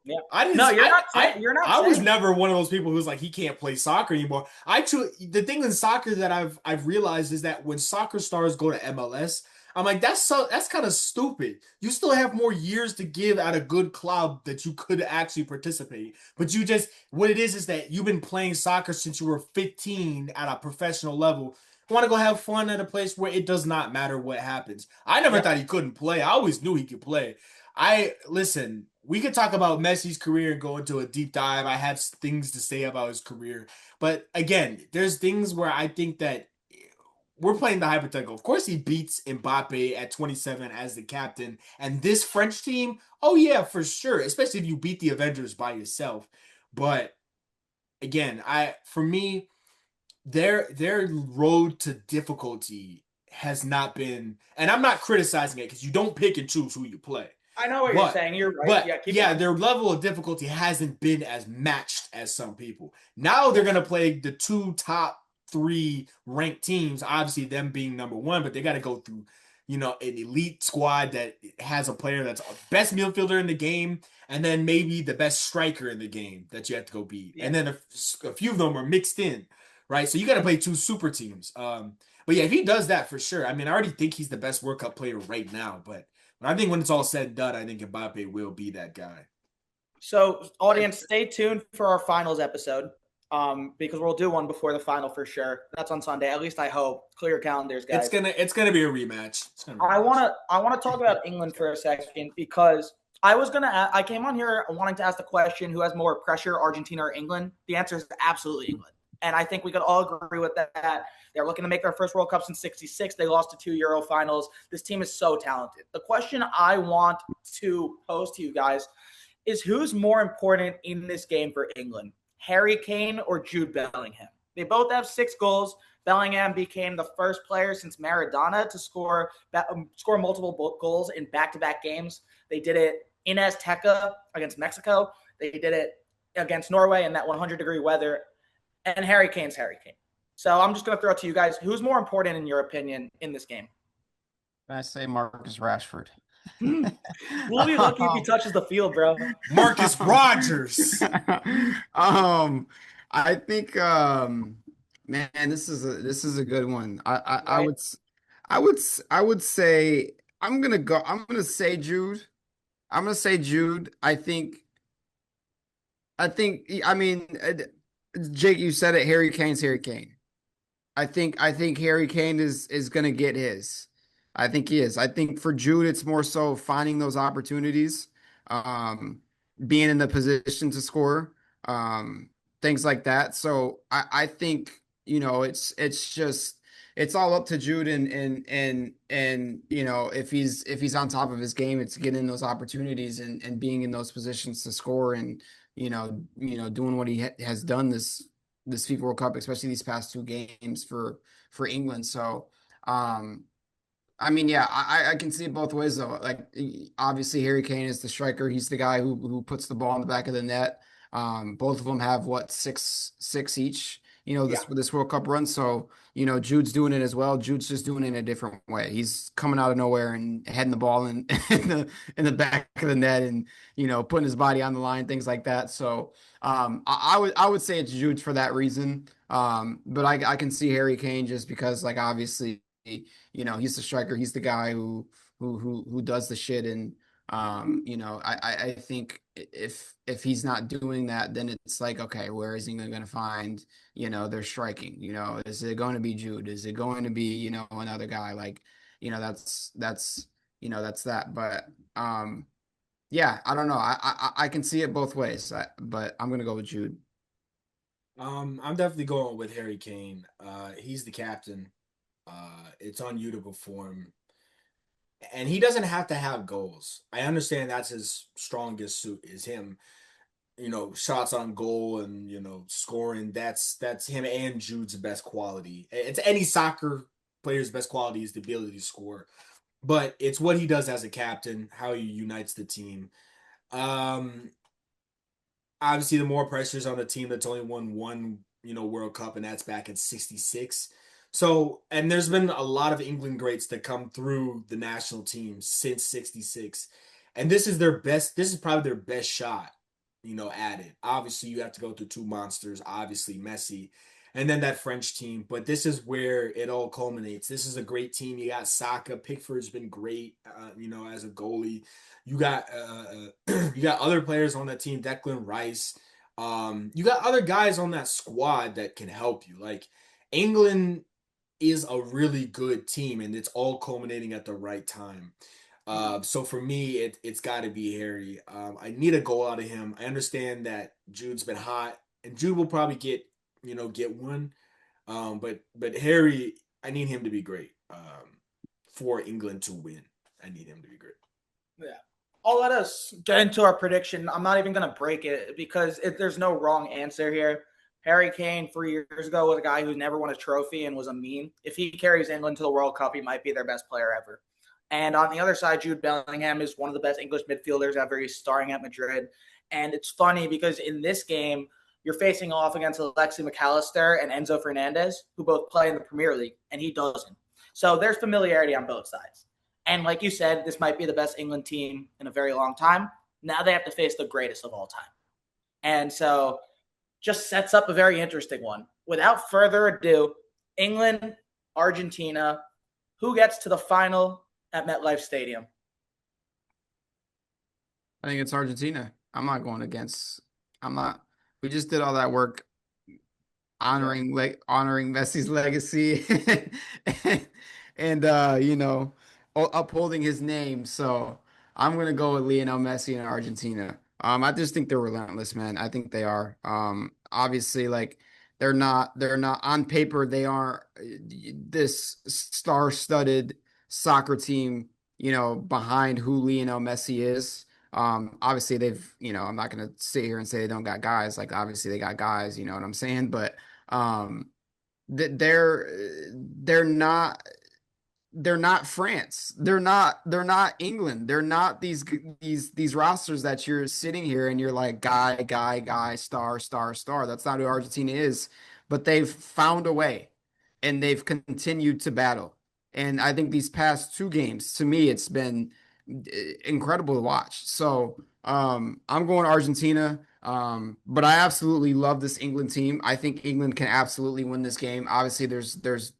Yeah. You're not. I was never one of those people who's like he can't play soccer anymore. The thing in soccer that I've realized is that when soccer stars go to MLS, I'm like that's kind of stupid. You still have more years to give at a good club that you could actually participate. But what it is that you've been playing soccer since you were 15 at a professional level. Want to go have fun at a place where it does not matter what happens. I never thought he couldn't play. I always knew he could play. Listen, we could talk about Messi's career and go into a deep dive. I have things to say about his career. But again, there's things where I think that we're playing the hypothetical. Of course, he beats Mbappe at 27 as the captain. And this French team, oh yeah, for sure. Especially if you beat the Avengers by yourself. But again, for me, their road to difficulty has not been, and I'm not criticizing it because you don't pick and choose who you play. I know what you're saying. You're right. But their level of difficulty hasn't been as matched as some people. Now they're going to play the 2 top 3 ranked teams, obviously them being number 1, but they got to go through, an elite squad that has a player that's the best midfielder in the game, and then maybe the best striker in the game that you have to go beat. Yeah. And then a few of them are mixed in. Right, so you got to play 2 super teams. But yeah, if he does that for sure, I mean, I already think he's the best World Cup player right now. But I think when it's all said and done, I think Mbappe will be that guy. So, audience, stay tuned for our finals episode because we'll do one before the final for sure. That's on Sunday. At least I hope. Clear your calendars, guys. It's gonna be a rematch. I wanna talk about England for a second because I came on here wanting to ask the question: who has more pressure, Argentina or England? The answer is absolutely England. And I think we could all agree with that. They're looking to make their first World Cup since '66. They lost to 2 Euro finals. This team is so talented. The question I want to pose to you guys is who's more important in this game for England, Harry Kane or Jude Bellingham? They both have 6 goals. Bellingham became the first player since Maradona to score multiple goals in back-to-back games. They did it in Azteca against Mexico. They did it against Norway in that 100-degree weather. And Harry Kane's Harry Kane. So I'm just going to throw it to you guys. Who's more important, in your opinion, in this game? I say Marcus Rashford. We'll be lucky if he touches the field, bro. Marcus Rogers. I think man, this is a good one. I would say I'm gonna say Jude. I'm gonna say Jude. I mean, Jake, you said it. Harry Kane's Harry Kane. I think Harry Kane is gonna get his. I think he is. I think for Jude, it's more so finding those opportunities, um, being in the position to score, things like that. So I think it's just it's all up to Jude and if he's on top of his game, it's getting those opportunities and being in those positions to score and doing what he has done this FIFA World Cup, especially these past two games for England. So, I mean, yeah, I can see it both ways though. Like, obviously, Harry Kane is the striker. He's the guy who puts the ball in the back of the net. Both of them have what six each. This World Cup run. So, Jude's doing it as well. Jude's just doing it in a different way. He's coming out of nowhere and heading the ball in the back of the net and putting his body on the line, things like that. So, I would say it's Jude for that reason. But I can see Harry Kane just because, like, obviously, he's the striker. He's the guy who does the shit. And I think if he's not doing that, then it's like, okay, where is he going to find their striking? Is it going to be Jude? Is it going to be another guy? Like, that's that. But yeah, I don't know. I can see it both ways, but I'm gonna go with Jude. I'm definitely going with Harry Kane. He's the captain. It's on you to perform. And he doesn't have to have goals. I understand that's his strongest suit is him, shots on goal and, scoring. That's him and Jude's best quality. It's any soccer player's best quality is the ability to score. But it's what he does as a captain, how he unites the team. Um, Obviously the more pressure is on a team that's only won one, World Cup, and that's back in '66. So, and there's been a lot of England greats that come through the national team since '66. And this is probably their best shot, at it. Obviously, you have to go through two monsters, obviously Messi, and then that French team. But this is where it all culminates. This is a great team. You got Saka. Pickford's been great, as a goalie. You got you got other players on that team, Declan Rice. You got other guys on that squad that can help you. Like, England is a really good team, and it's all culminating at the right time. So for me, it's got to be Harry. I need a goal out of him. I understand that Jude's been hot, and Jude will probably get one. But Harry, I need him to be great. For England to win, I need him to be great. Yeah. I'll let us get into our prediction. I'm not even going to break it because there's no wrong answer here. Harry Kane 3 years ago was a guy who never won a trophy and was a meme. If he carries England to the World Cup, he might be their best player ever. And on the other side, Jude Bellingham is one of the best English midfielders ever. He's starring at Madrid. And it's funny because in this game, you're facing off against Alexi McAllister and Enzo Fernandez, who both play in the Premier League, and he doesn't. So there's familiarity on both sides. And like you said, this might be the best England team in a very long time. Now they have to face the greatest of all time. And so just sets up a very interesting one. Without further ado, England, Argentina, who gets to the final at MetLife Stadium? I think it's Argentina. I'm not. We just did all that work honoring Messi's legacy and upholding his name. So I'm gonna go with Lionel Messi and Argentina. I just think they're relentless, man. I think they are. Obviously, like they're not on paper. They aren't this star-studded soccer team, behind who Lionel Messi is. Obviously I'm not gonna sit here and say they don't got guys. Like, obviously they got guys, you know what I'm saying? But They're not France. They're not England. They're not these rosters that you're sitting here and you're like guy, star, star, star. That's not who Argentina is. But they've found a way and they've continued to battle. And I think these past two games, to me, it's been incredible to watch. So I'm going Argentina. But I absolutely love this England team. I think England can absolutely win this game. Obviously, there's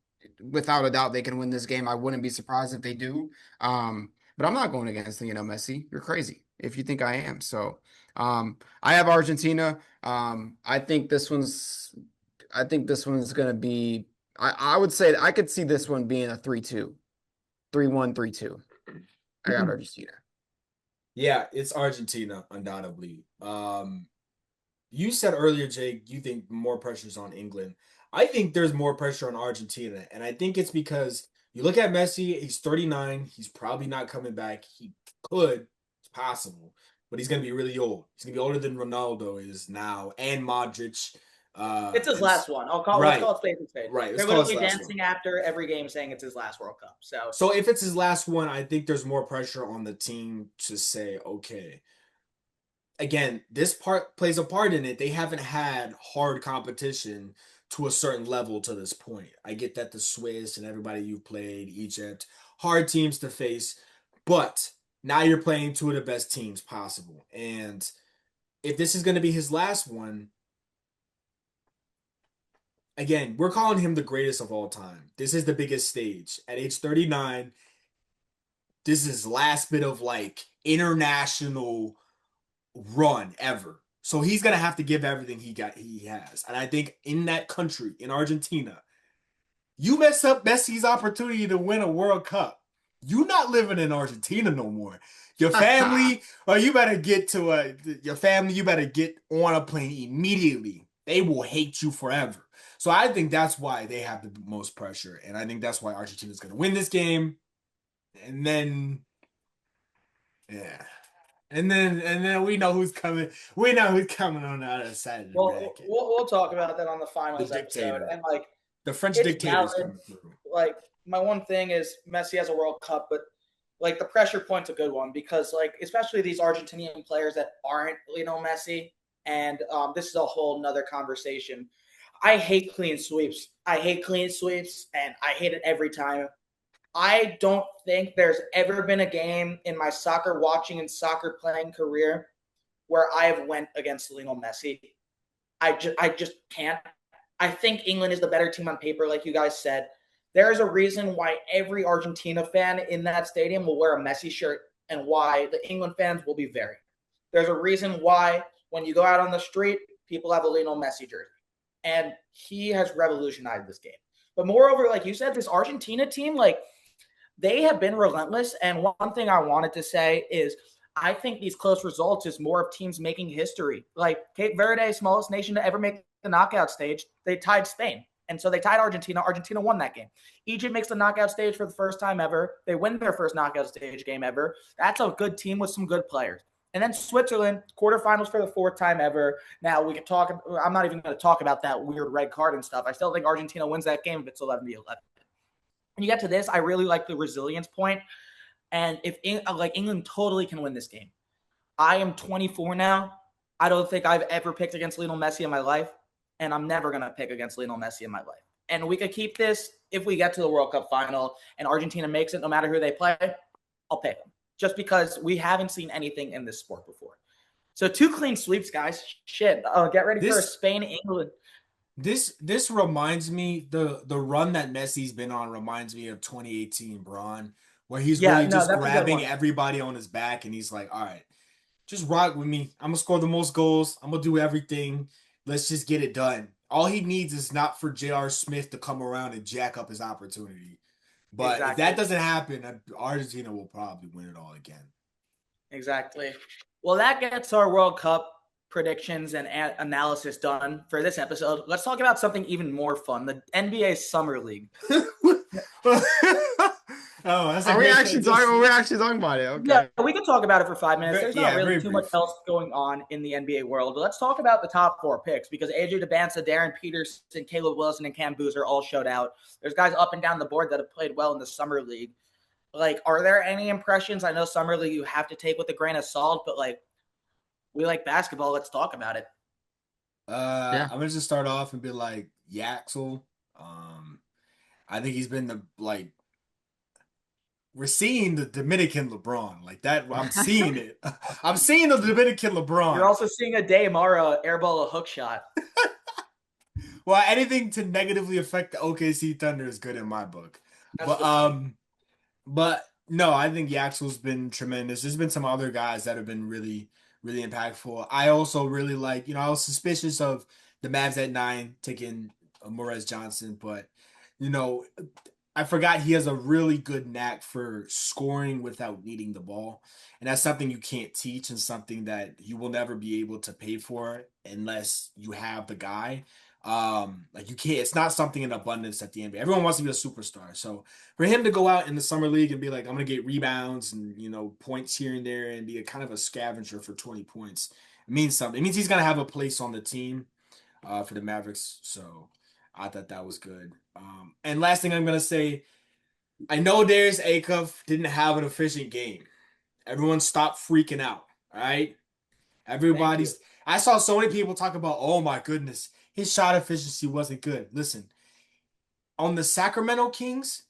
without a doubt they can win this game. I wouldn't be surprised if they do. But I'm not going against Messi. You're crazy if you think I am. So I have Argentina. I think this one's gonna be. I would say I could see this one being a 3-2, 3-1, 3-2. I got Argentina. Yeah, it's Argentina, undoubtedly. You said earlier, Jake, you think more pressure's on England. I think there's more pressure on Argentina, and I think it's because you look at Messi, he's 39, he's probably not coming back. He could, it's possible, but he's gonna be really old. He's gonna be older than Ronaldo is now, and Modric. It's his last one. Let's call it spade and spade. Right. They're literally dancing after every game saying it's his last World Cup. So if it's his last one, I think there's more pressure on the team to say, okay, again, this part plays a part in it. They haven't had hard competition to a certain level to this point. I get that the Swiss and everybody you've played, Egypt, hard teams to face, but now you're playing two of the best teams possible. And if this is going to be his last one, again, we're calling him the greatest of all time. This is the biggest stage. At age 39, this is his last bit of like international run ever. So he's gonna have to give everything he has. And I think in that country, in Argentina, you mess up Messi's opportunity to win a World Cup. You not living in Argentina no more. Your family, or you better get you better get on a plane immediately. They will hate you forever. So I think that's why they have the most pressure. And I think that's why Argentina's gonna win this game. And then yeah. And then we know who's coming. We know who's coming on the other side of the bracket. We'll talk about that on the finals episode. And like the French dictators coming through. Like my one thing is Messi has a World Cup, but like the pressure point's a good one because like especially these Argentinian players that aren't Lionel Messi, and this is a whole nother conversation. I hate clean sweeps. And I hate it every time. I don't think there's ever been a game in my soccer watching and soccer playing career where I have went against Lionel Messi. I just can't. I think England is the better team on paper, like you guys said. There's a reason why every Argentina fan in that stadium will wear a Messi shirt and why the England fans will be very. There's a reason why when you go out on the street, people have a Lionel Messi jersey. And he has revolutionized this game. But moreover, like you said, this Argentina team, like, they have been relentless. And one thing I wanted to say is I think these close results is more of teams making history. Like Cape Verde, smallest nation to ever make the knockout stage, they tied Spain. And so they tied Argentina. Argentina won that game. Egypt makes the knockout stage for the first time ever. They win their first knockout stage game ever. That's a good team with some good players. And then Switzerland, quarterfinals for the fourth time ever. Now we can talk. I'm not even going to talk about that weird red card and stuff. I still think Argentina wins that game if it's 11-11. When you get to this, I really like the resilience point. And if England totally can win this game. I am 24 now. I don't think I've ever picked against Lionel Messi in my life. And I'm never going to pick against Lionel Messi in my life. And we could keep this if we get to the World Cup final and Argentina makes it no matter who they play. I'll pick them. Just because we haven't seen anything in this sport before. So 2 clean sweeps, guys. Shit. Get ready for Spain, England. This reminds me, the run that Messi's been on reminds me of 2018 Braun, where he's really just grabbing everybody on his back and he's like, all right, just rock with me. I'm going to score the most goals. I'm going to do everything. Let's just get it done. All he needs is not for J.R. Smith to come around and jack up his opportunity. But if that doesn't happen, Argentina will probably win it all again. Exactly. Well, that gets our World Cup predictions and analysis done for this episode. Let's talk about something even more fun, the NBA Summer League. Oh, that's a Are we great actually talking? transition. We're actually talking about it. Yeah, Okay. we could talk about it for 5 minutes. There's not Yeah, really very too much brief. else going on in the NBA world. But let's talk about the top four picks because AJ DeBanza, Darren Peterson, Caleb Wilson, and Cam Boozer all showed out. There's guys up and down the board that have played well in the summer league. Like, are there any impressions? I know summer league you have to take with a grain of salt, but like, we like basketball. Let's talk about it. Yeah. I'm gonna just start off and be like Yaxel. I think he's been we're seeing the Dominican LeBron like that. I'm seeing it. I'm seeing the Dominican LeBron. You're also seeing a Daymara airball a hook shot. Well, anything to negatively affect the OKC Thunder is good in my book. But no, I think Yaxel's been tremendous. There's been some other guys that have been really, really impactful. I also really like, I was suspicious of the Mavs at 9 taking Morez Johnson, but you know, I forgot he has a really good knack for scoring without needing the ball. And that's something you can't teach and something that you will never be able to pay for unless you have the guy. Like you can't, it's not something in abundance at the NBA. Everyone wants to be a superstar. So for him to go out in the summer league and be like, I'm gonna get rebounds and points here and there and be a kind of a scavenger for 20 points, it means something. It means he's gonna have a place on the team for the Mavericks. So I thought that was good. And last thing I'm gonna say, I know Darius Acuff didn't have an efficient game. Everyone stopped freaking out. All right, everybody's. I saw so many people talk about, oh my goodness, his shot efficiency wasn't good. Listen, on the Sacramento Kings,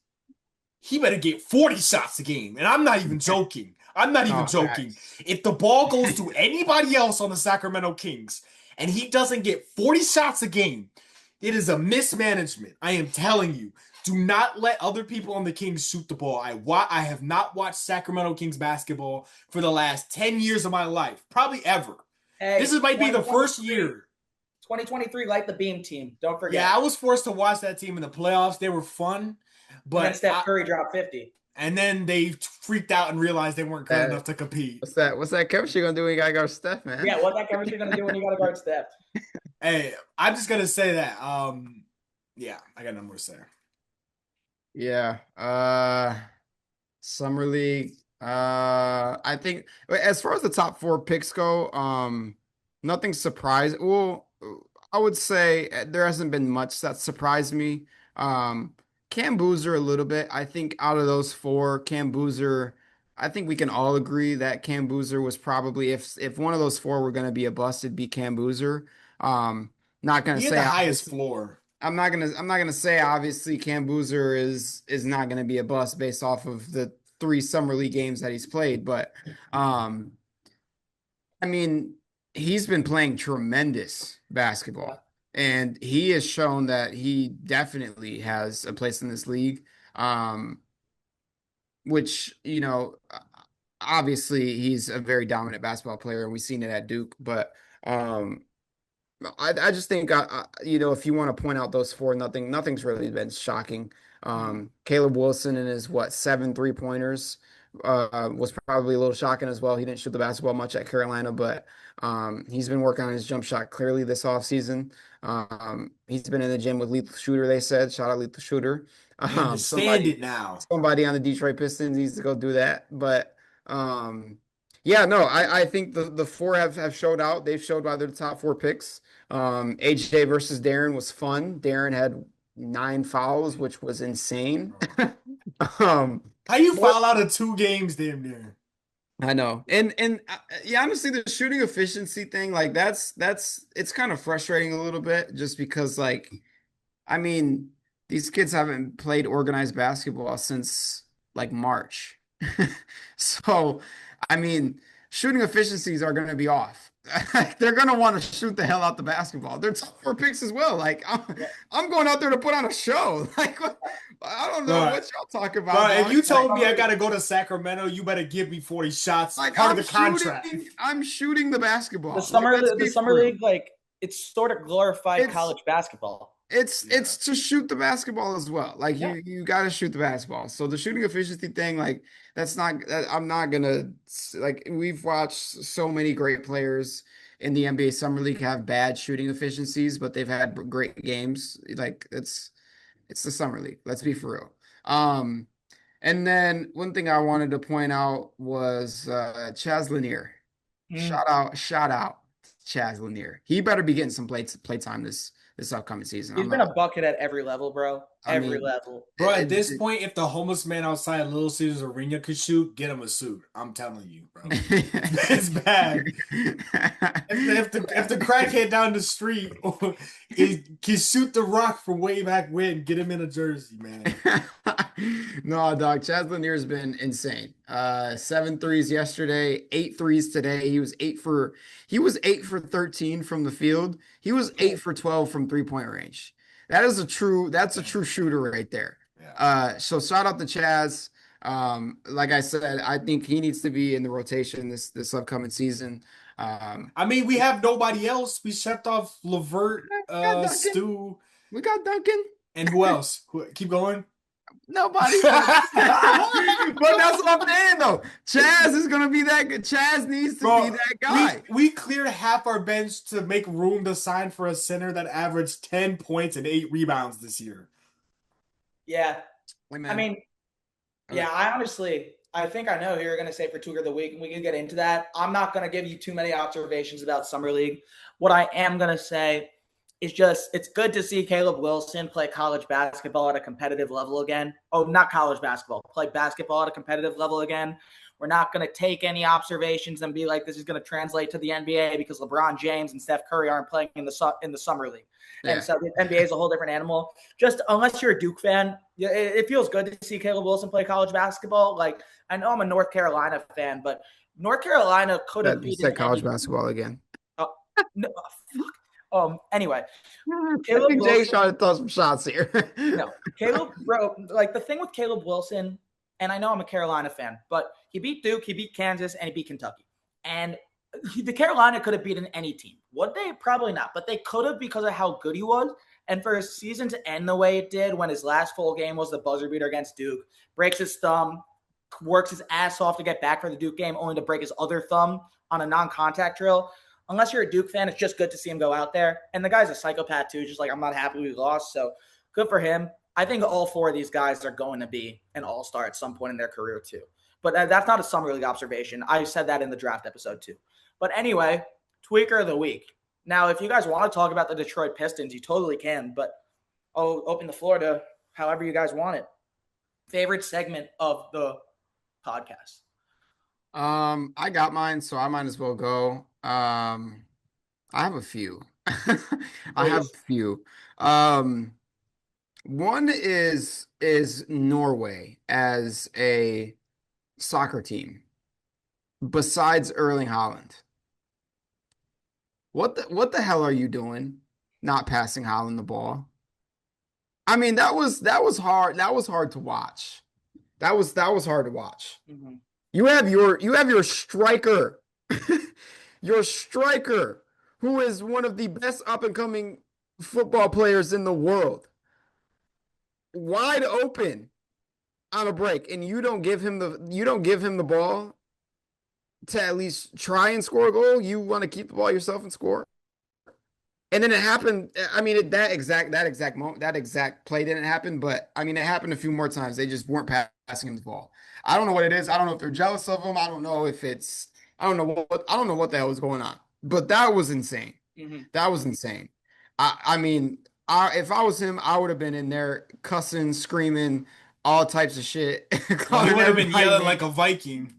he better get 40 shots a game, and I'm not even joking. I'm not even joking. If the ball goes to anybody else on the Sacramento Kings and he doesn't get 40 shots a game, it is a mismanagement. I am telling you. Do not let other people on the Kings shoot the ball. I have not watched Sacramento Kings basketball for the last 10 years of my life. Probably ever. Hey, this might be the first year. 2023, like the Beam team. Don't forget. Yeah, I was forced to watch that team in the playoffs. They were fun. But and then Steph Curry dropped 50. And then they freaked out and realized they weren't good enough to compete. What's that chemistry gonna do when you gotta guard Steph, man? Yeah, what's that chemistry gonna do when you gotta guard Steph? Hey, I'm just gonna say that. Yeah, I got nothing more to say. Yeah. Summer League. I think as far as the top four picks go, nothing surprised. Well, I would say there hasn't been much that surprised me. Cam Boozer a little bit. I think out of those four, Cam Boozer, I think we can all agree that Cam Boozer was probably if one of those four were gonna be a bust, it'd be Cam Boozer. Not gonna He had say the highest floor. I'm not gonna say obviously Cam Boozer is not gonna be a bust based off of the 3 summer league games that he's played, but I mean he's been playing tremendous basketball and he has shown that he definitely has a place in this league. Which obviously he's a very dominant basketball player and we've seen it at Duke, but I just think if you want to point out those four, nothing's really been shocking. Caleb Wilson and his 7 3-pointers was probably a little shocking as well. He didn't shoot the basketball much at Carolina, but he's been working on his jump shot clearly this offseason. He's been in the gym with Lethal Shooter, they said. Shout out Lethal Shooter. Understand it now. Somebody on the Detroit Pistons needs to go do that. But yeah, no, I think the four have showed out. They've showed why they're the top four picks. AJ versus Darren was fun. Darren had 9 fouls, which was insane. How you foul out of 2 games damn near? I know. And yeah, honestly, the shooting efficiency thing, like that's it's kind of frustrating a little bit just because I mean, these kids haven't played organized basketball since March. So, I mean, shooting efficiencies are going to be off. They're going to want to shoot the hell out the basketball. They're top 4 picks as well. I'm going out there to put on a show. I don't know what y'all talk about. But if you told me I got to go to Sacramento, you better give me 40 shots. Part of the contract. I'm shooting the basketball. The summer league, it's sort of glorified college basketball. It's to shoot the basketball as well. You got to shoot the basketball. So the shooting efficiency thing, I'm not gonna we've watched so many great players in the NBA Summer League have bad shooting efficiencies, but they've had great games. It's the Summer League. Let's be for real. And then one thing I wanted to point out was Chaz Lanier. Mm. Shout out Chaz Lanier. He better be getting some play time this upcoming season. He's I'm been a not. bucket at every level, bro. I Every mean, level. Bro, at this point, if the homeless man outside Little Caesars Arena could shoot, get him a suit. I'm telling you, bro. It's bad. If the crackhead down the street can shoot the rock from way back when, get him in a jersey, man. No, dog. Chaz Lanier's been insane. 7 threes yesterday, 8 threes today. He was 8 for 13 from the field. He was 8 for 12 from 3-point range. That's a true shooter right there. Yeah. So shout out to Chaz. Like I said, I think he needs to be in the rotation this upcoming season. I mean, we have nobody else. We shipped off Levert, We got Duncan. Stu, We got Duncan. and who else? Keep going. Nobody. But that's what I'm saying, though. Chaz is gonna be that good. Chaz needs to Bro, be that guy. we cleared half our bench to make room to sign for a center that averaged 10 points and 8 rebounds this year. Yeah. Hey, man. I mean, yeah, I think I know who you're going to say for Tutor of the Week, and we can get into that. I'm not going to give you too many observations about Summer League. What I am going to say is just it's good to see Caleb Wilson play college basketball at a competitive level again. Oh, not college basketball, play basketball at a competitive level again. We're not going to take any observations and be like this is going to translate to the NBA because LeBron James and Steph Curry aren't playing in the Summer League. Yeah. And so the NBA is a whole different animal. Just unless you're a Duke fan, it feels good to see Caleb Wilson play college basketball. Like I know I'm a North Carolina fan, but North Carolina could have You beaten said college basketball again. No, fuck. Anyway, I Caleb think Jay's Wilson, trying to throw some shots here. no, Caleb, bro. Like the thing with Caleb Wilson, and I know I'm a Carolina fan, but he beat Duke, he beat Kansas, and he beat Kentucky. And the Carolina could have beaten any team. Would they? Probably not, but they could have because of how good he was. And for his season to end the way it did, when his last full game was the buzzer beater against Duke, breaks his thumb, works his ass off to get back for the Duke game, only to break his other thumb on a non-contact drill. Unless you're a Duke fan, it's just good to see him go out there. And the guy's a psychopath too. Just like I'm not happy we lost, so good for him. I think all four of these guys are going to be an all-star at some point in their career too. But that's not a summer league observation. I said that in the draft episode too. But anyway, tweaker of the week. Now, if you guys want to talk about the Detroit Pistons, you totally can. But I'll open the floor to however you guys want it. Favorite segment of the podcast? I got mine, so I might as well go. I have a few. I have a few. One is Norway as a soccer team besides Erling Haaland. What the hell are you doing? Not passing Haaland the ball. I mean, that was hard. That was hard to watch. That was hard to watch. Mm-hmm. You have your striker, your striker, who is one of the best up and coming football players in the world, wide open on a break, and you don't give him the ball to at least try and score a goal. You want to keep the ball yourself and score. And then it happened. I mean, that exact moment, that exact play didn't happen, but I mean, it happened a few more times. They just weren't passing him the ball. I don't know what it is. I don't know if they're jealous of him. I don't know what the hell was going on. But that was insane. Mm-hmm. That was insane. I mean, if I was him, I would have been in there cussing, screaming, all types of shit. You would have been yelling like a Viking.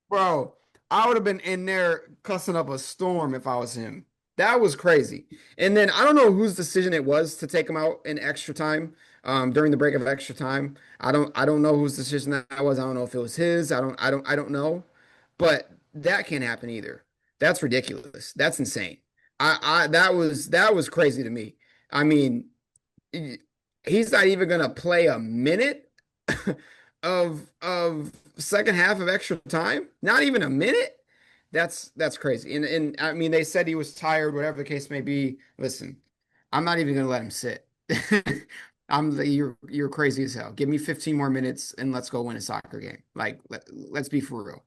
Bro, I would have been in there cussing up a storm if I was him. That was crazy. And then I don't know whose decision it was to take him out in extra time, during the break of extra time. I don't know whose decision that was. I don't know if it was his. I don't know. But that can't happen either. That's ridiculous. That's insane. That was crazy to me. I mean, he's not even gonna play a minute of second half of extra time. Not even a minute. That's crazy. And I mean, they said he was tired, whatever the case may be. Listen, I'm not even gonna let him sit. You're crazy as hell. Give me 15 more minutes and let's go win a soccer game. Like let's be for real.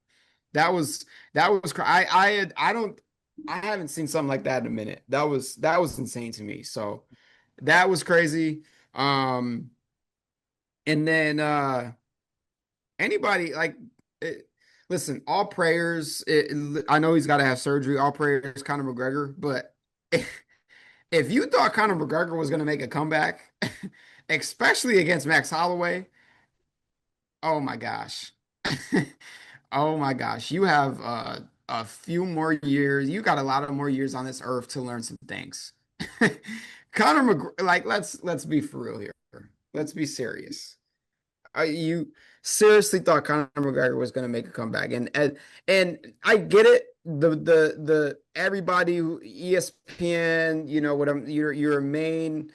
That was I haven't seen something like that in a minute. That was insane to me. So that was crazy. And then anybody like listen, all prayers. I know he's got to have surgery. All prayers, Conor McGregor. But if you thought Conor McGregor was going to make a comeback, especially against Max Holloway, oh my gosh, oh my gosh, you have a few more years. You got a lot of more years on this earth to learn some things. Conor McGregor, like let's be for real here. Let's be serious. You seriously thought Conor McGregor was going to make a comeback, and I get it. The everybody ESPN, you know what I'm your main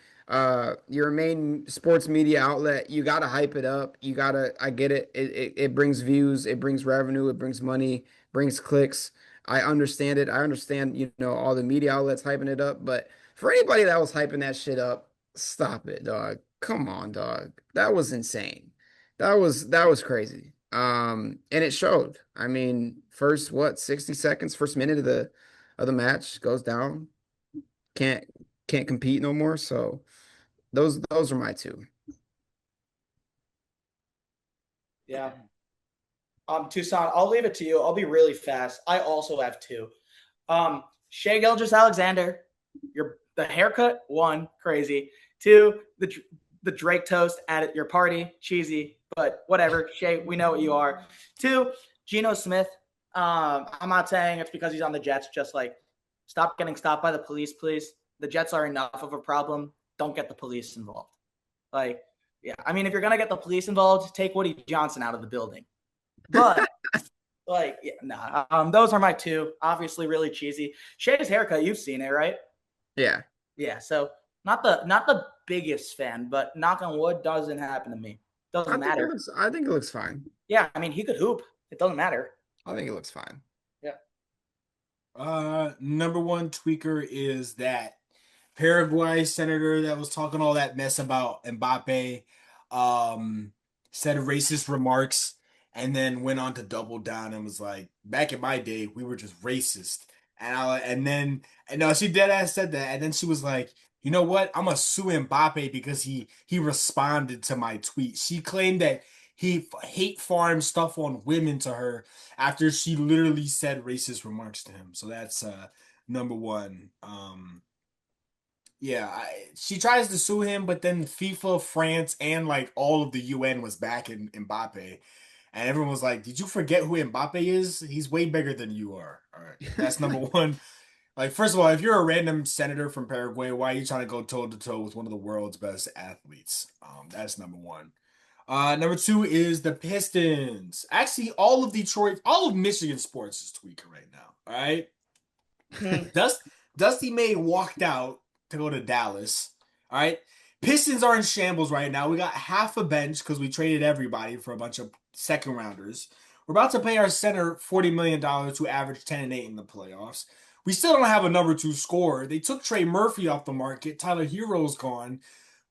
sports media outlet. You got to hype it up. You got to. I get it. It brings views. It brings revenue. It brings money. Brings clicks. I understand it. I understand all the media outlets hyping it up, but for anybody that was hyping that shit up, stop it, dog. Come on, dog. That was insane. That was crazy. And it showed. I mean, first 60 seconds, first minute of the match goes down. Can't can't compete no more. So those are my two. Yeah. Tucson, I'll leave it to you. I'll be really fast. I also have two. Shea Gilgeous-Alexander, the haircut, one, crazy. Two, the Drake toast at your party, cheesy, but whatever. Shea, we know what you are. Two, Geno Smith. I'm not saying it's because he's on the Jets. Just like, stop getting stopped by the police, please. The Jets are enough of a problem. Don't get the police involved. Like, yeah, I mean, if you're gonna get the police involved, take Woody Johnson out of the building. But like, yeah, nah. Those are my two. Obviously, really cheesy. Shea's haircut, you've seen it, right? Yeah. Yeah. So not the biggest fan, but knock on wood, doesn't happen to me. Doesn't matter. I think it looks fine. Yeah, I mean, he could hoop. It doesn't matter. I think it looks fine. Yeah. Number one tweaker is that Paraguay senator that was talking all that mess about Mbappe, said racist remarks, and then went on to double down and was like, "Back in my day, we were just racist." And no, she dead ass said that, and then she was like, "You know what? I'm gonna sue Mbappe because he responded to my tweet." She claimed that he hate farmed stuff on women to her after she literally said racist remarks to him. So that's number one. Yeah, she tries to sue him, but then FIFA, France, and like all of the UN was backing Mbappe, and everyone was like, "Did you forget who Mbappe is? He's way bigger than you are." All right, that's number one. Like, first of all, if you're a random senator from Paraguay, why are you trying to go toe to toe with one of the world's best athletes? That's number one. Number two is the Pistons. Actually, all of Michigan sports is tweaking right now. All right, Dusty May walked out to go to Dallas. All right. Pistons are in shambles right now. We got half a bench because we traded everybody for a bunch of second rounders. We're about to pay our center $40 million to average 10 and 8 in the playoffs. We still don't have a number two scorer. They took Trey Murphy off the market. Tyler Hero's gone.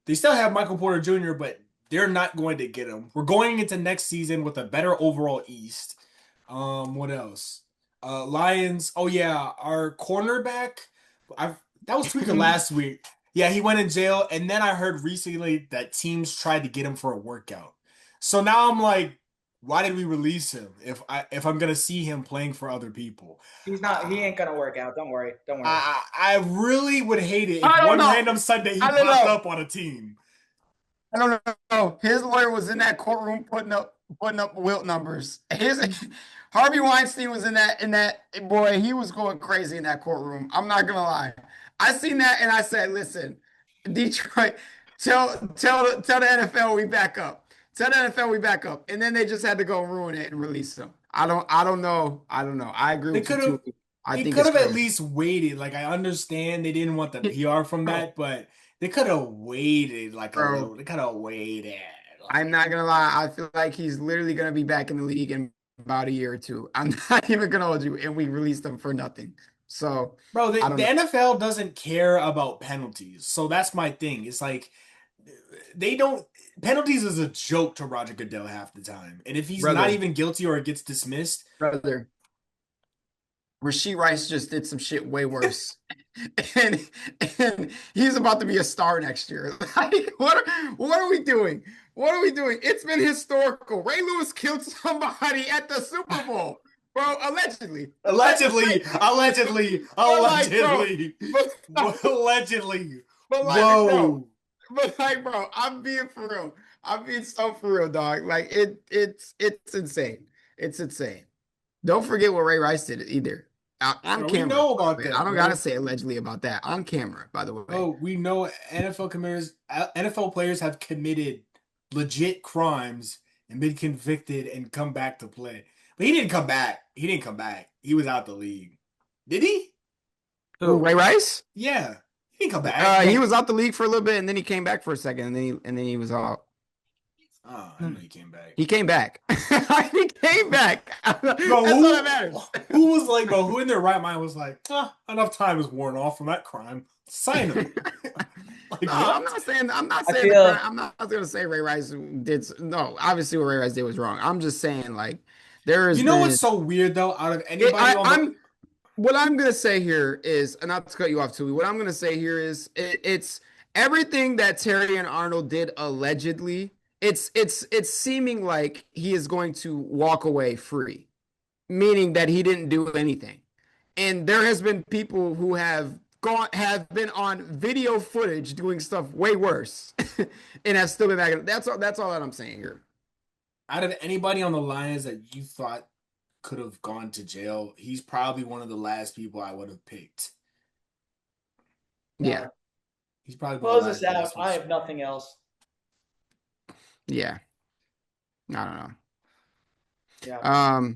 They still have Michael Porter Jr., but they're not going to get him. We're going into next season with a better overall East. What else? Lions. Oh yeah, our cornerback. That was tweeted last week. Yeah, he went in jail, and then I heard recently that teams tried to get him for a workout. So now I'm like, why did we release him if I'm gonna see him playing for other people? He's not. He ain't gonna work out. Don't worry. Don't worry. I really would hate it if I don't one know. random Sunday he I don't popped know. up on a team. I don't know. His lawyer was in that courtroom putting up wilt numbers. Harvey Weinstein was in that boy, he was going crazy in that courtroom. I'm not gonna lie. I seen that and I said, listen, Detroit, tell the NFL we back up. Tell the NFL we back up. And then they just had to go ruin it and release him. I don't know. I agree with you too. I They think could it's have at crazy. least waited. Like, I understand they didn't want the PR from that, but they could have waited like a Bro. little. They could have waited. I'm not gonna lie. I feel like he's literally gonna be back in the league in about a year or two. I'm not even gonna hold you, and we released him for nothing. So, Bro, I don't the know. NFL doesn't care about penalties. So that's my thing. It's like they don't penalties is a joke to Roger Goodell half the time. And if he's not Brother, even guilty or it gets dismissed, brother, Rasheed Rice just did some shit way worse. And, and he's about to be a star next year. Like, what are we doing? What are we doing? It's been historical. Ray Lewis killed somebody at the Super Bowl, bro. Allegedly. Allegedly. But, Allegedly. but like, Whoa. bro, I'm being for real. I'm being so for real, dog. Like it's insane. It's insane. Don't forget what Ray Rice did either. On Bro, camera. we know about that. I don't bro. gotta say allegedly about that. On camera, by the way. Oh, we know NFL players have committed legit crimes and been convicted and come back to play. But he didn't come back. He was out the league. Did he? Who, Ray Rice? Yeah. He didn't come back. He was out the league for a little bit, and then he came back for a second, and then he was out. Oh, I know he came back. He came back. He came back. Bro, That's all that matters. Who was like, bro, who in their right mind was like, enough time is worn off from that crime. Sign him. Like, No, what? I'm not saying I'm not gonna say Ray Rice did no, obviously what Ray Rice did was wrong. I'm just saying like there is what's so weird though? Out of anybody what I'm gonna say here is, and not to cut you off, Tui, what I'm gonna say here is it's everything that Terry and Arnold did allegedly. It's seeming like he is going to walk away free, meaning that he didn't do anything. And there has been people who have been on video footage doing stuff way worse and have still been back. That's all that I'm saying here. Out of anybody on the Lions that you thought could have gone to jail, he's probably one of the last people I would have picked. Yeah. He's probably close this out. I have nothing else. Yeah. I don't know. Yeah.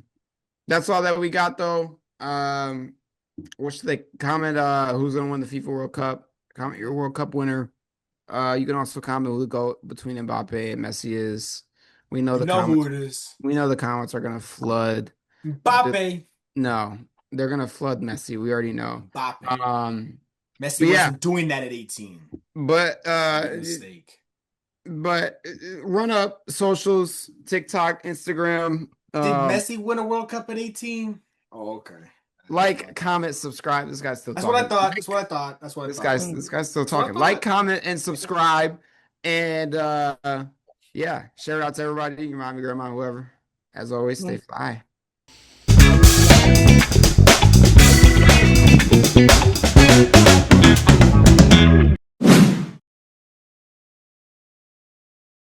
That's all that we got though. What should they comment? Who's gonna win the FIFA World Cup? Comment your World Cup winner. You can also comment who the GOAT between Mbappe and Messi is. We know who it is. We know the comments are gonna flood. Mbappe. No, they're gonna flood Messi. We already know. Mbappe. Messi wasn't doing that at 18. But mistake. But run up socials, TikTok, Instagram. Did Messi win a World Cup at 18? Oh, okay. Like, comment, subscribe. This guy's still talking. What I thought. That's what I thought. This guy's still talking. Like, comment, and subscribe. And yeah, share it out to everybody. Your mommy, grandma, whoever. As always, stay fly.